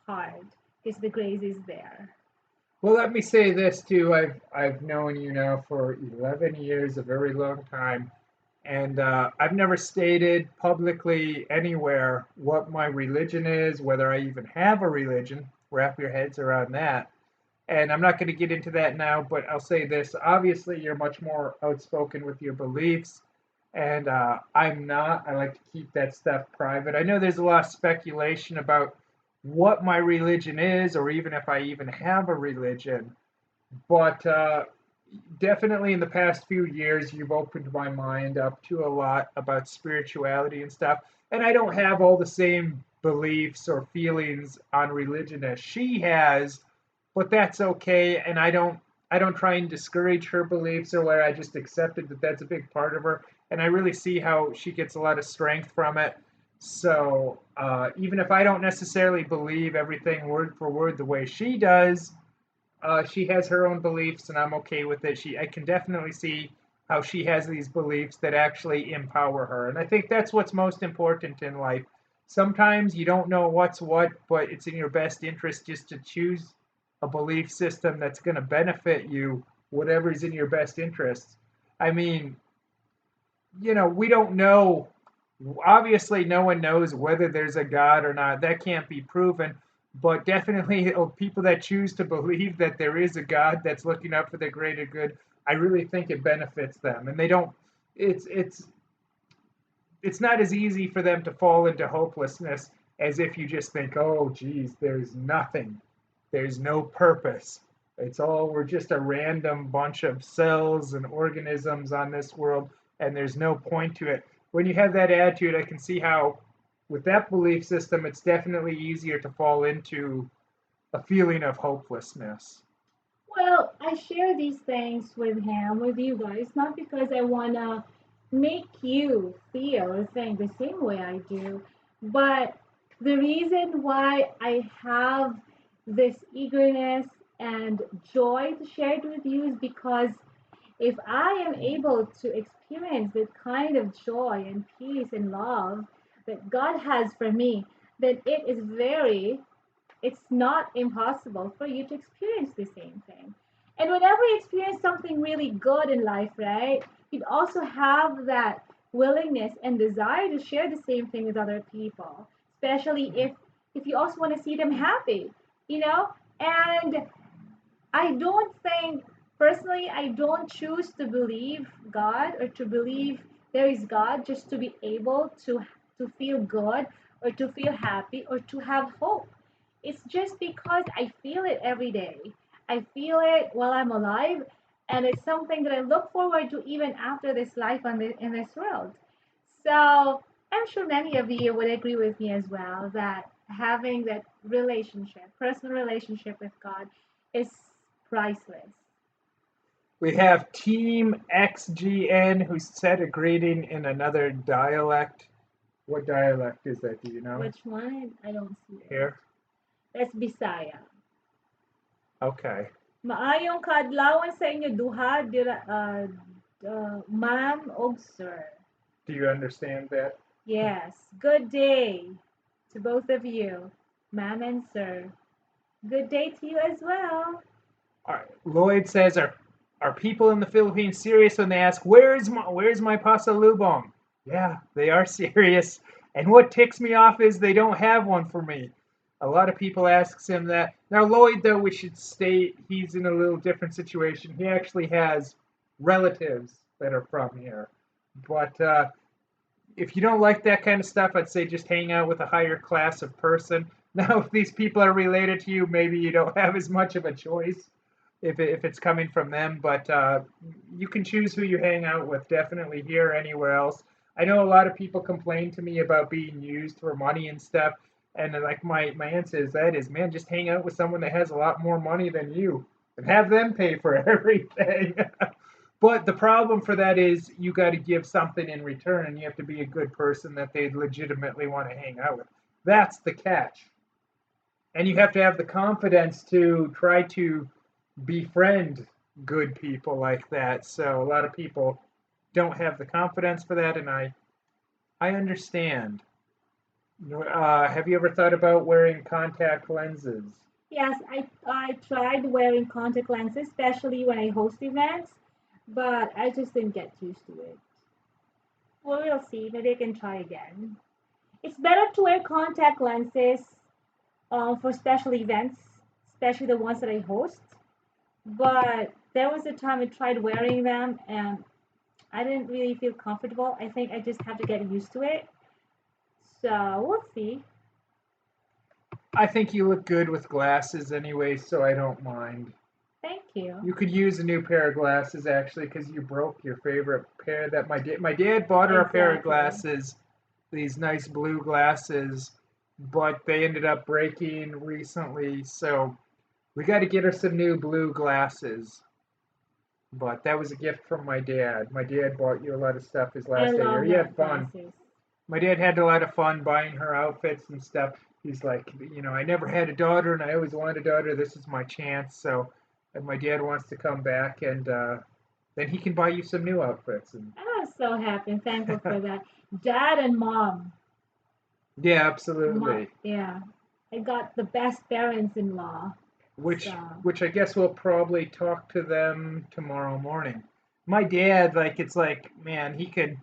hard because the grace is there. well, let me say this too. I've known you now for 11 years, a very long time, and I've never stated publicly anywhere what my religion is, whether I even have a religion. Wrap your heads around that. And I'm not going to get into that now, but I'll say this. Obviously, you're much more outspoken with your beliefs, and I'm not. I like to keep that stuff private. I know there's a lot of speculation about what my religion is, or even if I even have a religion, but definitely in the past few years, you've opened my mind up to a lot about spirituality and stuff. And I don't have all the same beliefs or feelings on religion as she has, but that's okay. And I don't try and discourage her beliefs or where I just accepted that that's a big part of her. And I really see how she gets a lot of strength from it. So even if I don't necessarily believe everything word for word the way she does, she has her own beliefs, and I'm okay with it. I can definitely see how she has these beliefs that actually empower her, and I think that's what's most important in life. Sometimes you don't know what's what, but it's in your best interest just to choose a belief system that's going to benefit you, whatever's in your best interest. I mean, we don't know. Obviously, no one knows whether there's a God or not. That can't be proven. But definitely, people that choose to believe that there is a God that's looking out for the greater good, I really think it benefits them. And they don't. It's not as easy for them to fall into hopelessness as if you just think, oh, geez, there's nothing, there's no purpose. We're just a random bunch of cells and organisms on this world, and there's no point to it. When you have that attitude, I can see how, with that belief system, it's definitely easier to fall into a feeling of hopelessness. Well, I share these things with him, with you guys, not because I want to make you feel or think the same way I do, but the reason why I have this eagerness and joy to share it with you is because if I am able to experience that kind of joy and peace and love that God has for me, then it's not impossible for you to experience the same thing. And whenever you experience something really good in life, right, you'd also have that willingness and desire to share the same thing with other people, especially if you also want to see them happy, you know? And I don't think, personally, I don't choose to believe God or to believe there is God just to be able to feel good or to feel happy or to have hope. It's just because I feel it every day. I feel it while I'm alive, and it's something that I look forward to even after this life in this world. So I'm sure many of you would agree with me as well that having that relationship, personal relationship with God, is priceless. We have Team XGN who said a greeting in another dialect. What dialect is that? Do you know? Which one? I don't see it. Here? That's Bisaya. Okay. Maayong kaadlawan sa inyo duha, Ma'am og sir. Do you understand that? Yes, good day to both of you, ma'am and sir. Good day to you as well. All right. Lloyd says, are people in the Philippines serious when they ask, where's my pasalubong? Yeah, they are serious. And what ticks me off is they don't have one for me. A lot of people asks him that. Now Lloyd, though, we should state he's in a little different situation. He actually has relatives that are from here. But if you don't like that kind of stuff, I'd say just hang out with a higher class of person. Now, if these people are related to you, maybe you don't have as much of a choice if it's coming from them. But you can choose who you hang out with, definitely here or anywhere else. I know a lot of people complain to me about being used for money and stuff. And like my answer is that is, man, just hang out with someone that has a lot more money than you and have them pay for everything. But the problem for that is you got to give something in return, and you have to be a good person that they legitimately want to hang out with. That's the catch. And you have to have the confidence to try to befriend good people like that. So a lot of people don't have the confidence for that, and I understand. Have you ever thought about wearing contact lenses? Yes, I tried wearing contact lenses, especially when I host events, but I just didn't get used to it. Well, we'll see. Maybe I can try again. It's better to wear contact lenses for special events, especially the ones that I host. But there was a time I tried wearing them and I didn't really feel comfortable. I think I just have to get used to it. So we'll see. I think you look good with glasses anyway, so I don't mind. Thank you. You could use a new pair of glasses actually, because you broke your favorite pair that my dad bought her a pair of Exactly. glasses, these nice blue glasses, but they ended up breaking recently, so we got to get her some new blue glasses. But that was a gift from my dad. My dad bought you a lot of stuff his I last day here. love He had that fun. glasses. My dad had a lot of fun buying her outfits and stuff. He's like, I never had a daughter and I always wanted a daughter. This is my chance. So, if my dad wants to come back and then he can buy you some new outfits. And I'm so happy and thankful for that. Dad and mom. yeah, Mom, absolutely. yeah. I got the best parents-in-law. Which So, which I guess we'll probably talk to them tomorrow morning. My dad, like, it's like, man, he could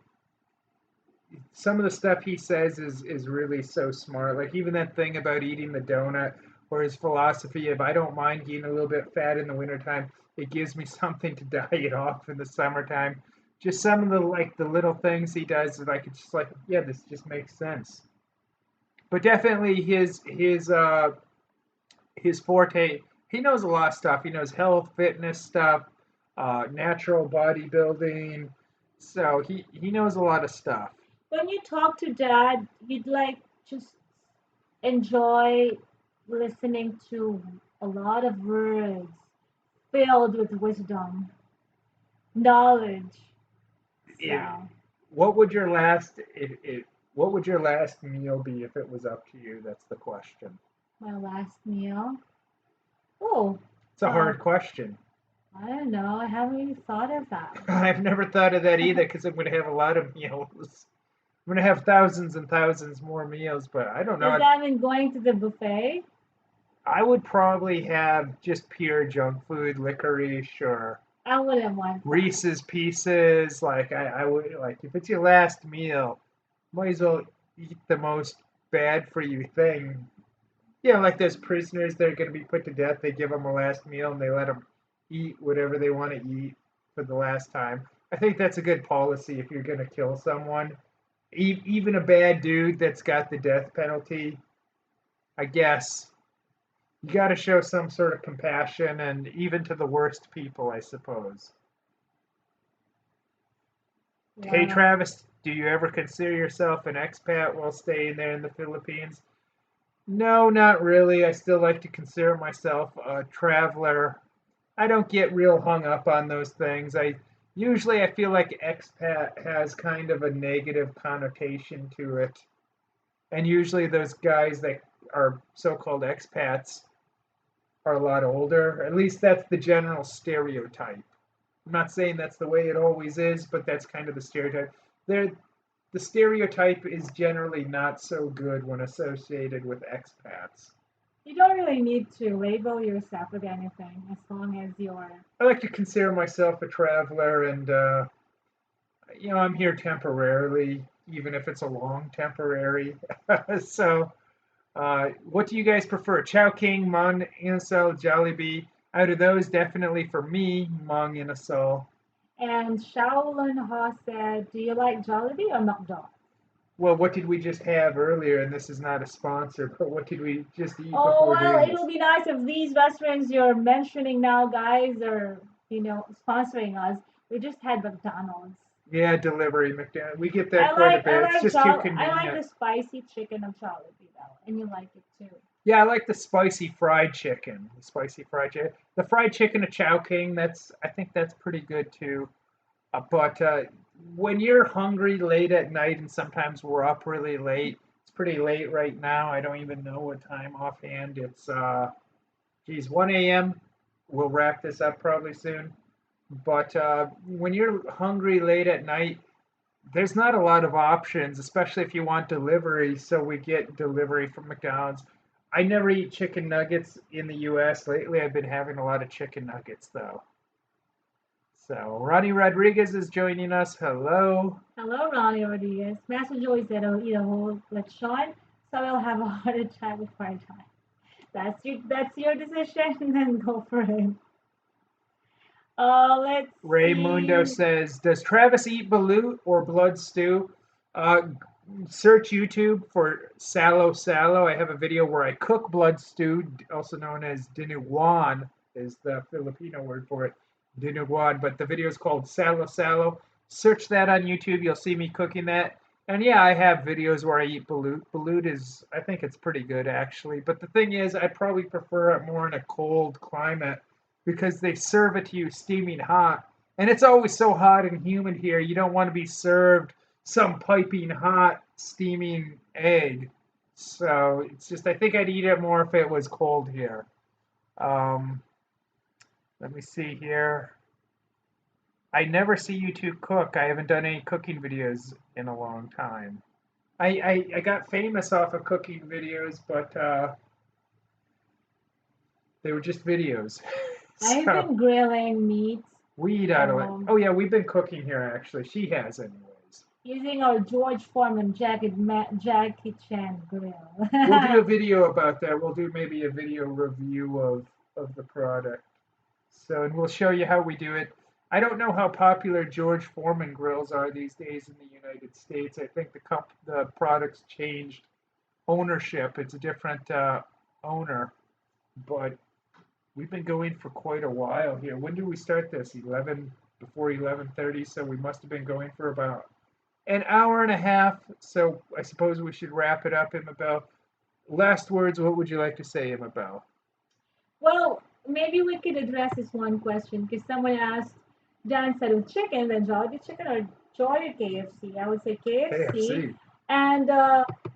some of the stuff he says is really so smart. Like even that thing about eating the donut, or his philosophy of I don't mind getting a little bit fat in the wintertime. It gives me something to diet off in the summertime. Just some of the little things he does, like it's just like, yeah, this just makes sense. But definitely his forte. He knows a lot of stuff. He knows health, fitness stuff, natural bodybuilding. So he knows a lot of stuff. when you talk to dad, you'd like just enjoy listening to a lot of words filled with wisdom, knowledge. If, So, what would your last if what would your last meal be if it was up to you? That's the question. my last meal. Oh, It's a uh, hard question. I don't know. I haven't really thought of that. I've never thought of that either because I'm going to have a lot of meals. I'm going to have thousands and thousands more meals, but I don't Does know. that mean going to the buffet? I would probably have just pure junk food, licorice or I wouldn't want that. Reese's Pieces. Like I would like if it's your last meal, might as well eat the most bad for you thing. Yeah, like those prisoners that are going to be put to death, they give them a last meal and they let them eat whatever they want to eat for the last time. I think that's a good policy if you're going to kill someone. Even a bad dude that's got the death penalty, I guess you got to show some sort of compassion and even to the worst people, I suppose. Hey, Wow. Travis, do you ever consider yourself an expat while staying there in the Philippines? No, not really. I still like to consider myself a traveler. I don't get real hung up on those things. I feel like expat has kind of a negative connotation to it. And usually those guys that are so-called expats are a lot older. At least that's the general stereotype. I'm not saying that's the way it always is, but that's kind of the stereotype. There, the stereotype is generally not so good when associated with expats. You don't really need to label yourself with anything as long as you're. I like to consider myself a traveler, and I'm here temporarily, even if it's a long temporary. So, what do you guys prefer? Chowking, Hmong, Inasal, Jollibee? Out of those, definitely for me, Hmong, Inasal. And Shaolin Ha said, "Do you like Jollibee or McDonald's?" Well, what did we just have earlier? And this is not a sponsor, but what did we just eat Oh before well, doing it this? will be nice if these restaurants you're mentioning now, guys, are sponsoring us. We just had McDonald's. Yeah, delivery McDonald's. We get that quite a bit. It's just too I like convenient. the spicy chicken of Jollibee though, and you like it too. Yeah, I like the spicy fried chicken. The spicy fried chicken. The fried chicken at Chowking, I think that's pretty good too. But when you're hungry late at night, and sometimes we're up really late, it's pretty late right now. I don't even know what time offhand. It's 1 a.m. We'll wrap this up probably soon. But when you're hungry late at night, there's not a lot of options, especially if you want delivery. So we get delivery from McDonald's. I never eat chicken nuggets in the U.S. Lately, I've been having a lot of chicken nuggets though. So Ronnie Rodriguez is joining us. Hello. Hello, Ronnie Rodriguez. Master Joey said I'll eat a whole lechon, so I'll have a heart attack before I die. That's your decision, then go for it. Let's Raymundo see. says, "Does Travis eat balut or blood stew?" Uh, Search YouTube for Salo Salo. I have a video where I cook blood stew, also known as dinuguan, is the Filipino word for it, dinuguan. But the video is called Salo Salo. Search that on YouTube. You'll see me cooking that. And yeah, I have videos where I eat balut. Balut is, I think it's pretty good actually. But the thing is, I probably prefer it more in a cold climate because they serve it to you steaming hot. And it's always so hot and humid here. You don't want to be served some piping hot steaming egg. So it's just, I think I'd eat it more if it was cold here. Um, Let me see here. I never see you two cook. I haven't done any cooking videos in a long time. I got famous off of cooking videos, but they were just videos. I've So been grilling meats we eat out of it. um, Oh yeah, we've been cooking here actually. She has anyways. using our George Foreman Jackie Chan grill. We'll do a video about that. We'll do maybe a video review of the product. So, and we'll show you how we do it. I don't know how popular George Foreman grills are these days in the United States. I think the product's changed ownership. It's a different owner, but we've been going for quite a while here. When did we start this? 11 before 11:30, so we must have been going for about an hour and a half. So I suppose we should wrap it up, Imabel. Last words. What would you like to say, Imabel? Well, maybe we could address this one question because someone asked, Dan said with chicken, then Jolly Chicken or Joy KFC? I would say KFC. KFC. And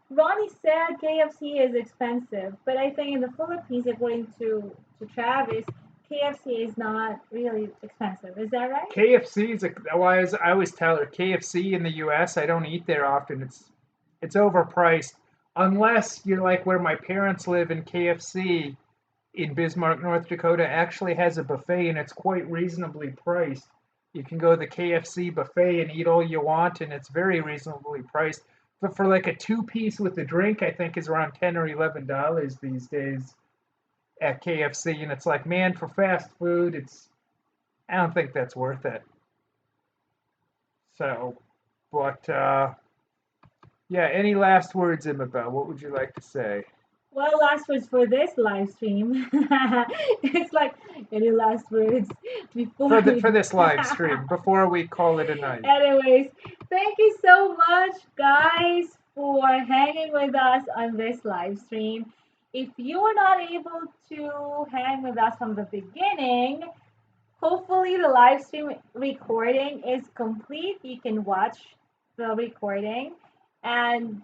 Ronnie said KFC is expensive, but I think in the Philippines, according to Travis, KFC is not really expensive. Is that right? KFC is I always tell her KFC in the U.S. I don't eat there often. It's overpriced unless you're like where my parents live in KFC in Bismarck, North Dakota actually has a buffet and it's quite reasonably priced. You can go to the KFC buffet and eat all you want and it's very reasonably priced. But for like a two-piece with a drink, I think is around $10 or $11 these days at KFC. And it's like, man, for fast food, I don't think that's worth it. So, but yeah, any last words, Imabel? What would you like to say? Well, last words for this live stream. It's like any last words before we. For this live stream before we call it a night. Anyways, thank you so much, guys, for hanging with us on this live stream. If you are not able to hang with us from the beginning, hopefully the live stream recording is complete. You can watch the recording. And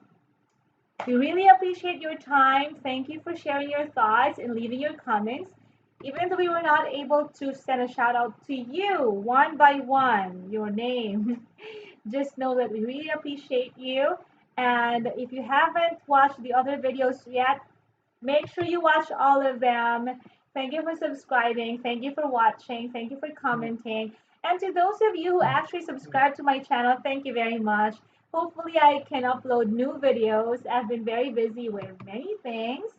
we really appreciate your time. Thank you for sharing your thoughts and leaving your comments. Even though we were not able to send a shout out to you one by one, your name, just know that we really appreciate you. And if you haven't watched the other videos yet, make sure you watch all of them. Thank you for subscribing. Thank you for watching. Thank you for commenting. And to those of you who actually subscribe to my channel, thank you very much. Hopefully, I can upload new videos. I've been very busy with many things.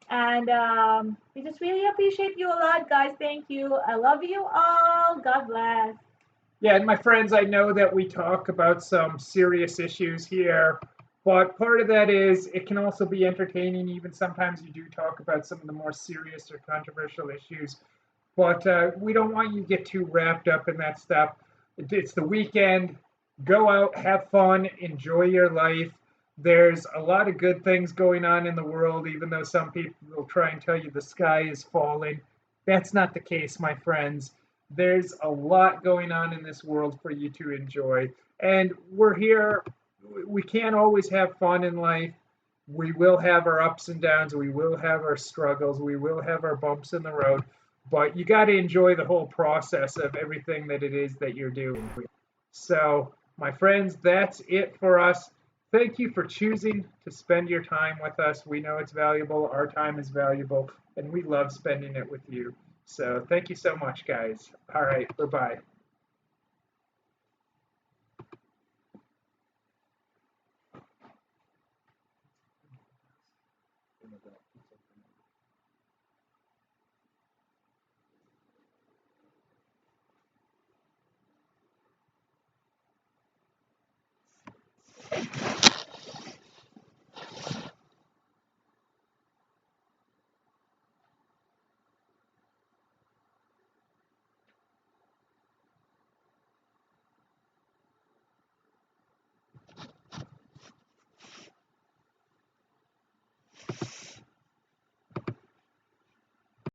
And we just really appreciate you a lot, guys. Thank you. I love you all. God bless. Yeah, and my friends, I know that we talk about some serious issues here, but part of that is it can also be entertaining. Even sometimes you do talk about some of the more serious or controversial issues, but we don't want you to get too wrapped up in that stuff. It's the weekend. Go out, have fun, enjoy your life. There's a lot of good things going on in the world, even though some people will try and tell you the sky is falling. That's not the case, my friends. There's a lot going on in this world for you to enjoy. And we're here. We can't always have fun in life. We will have our ups and downs. We will have our struggles. We will have our bumps in the road. But you got to enjoy the whole process of everything that it is that you're doing. So, my friends, that's it for us. Thank you for choosing to spend your time with us. We know it's valuable. Our time is valuable, and we love spending it with you. So, thank you so much, guys. All right, bye bye.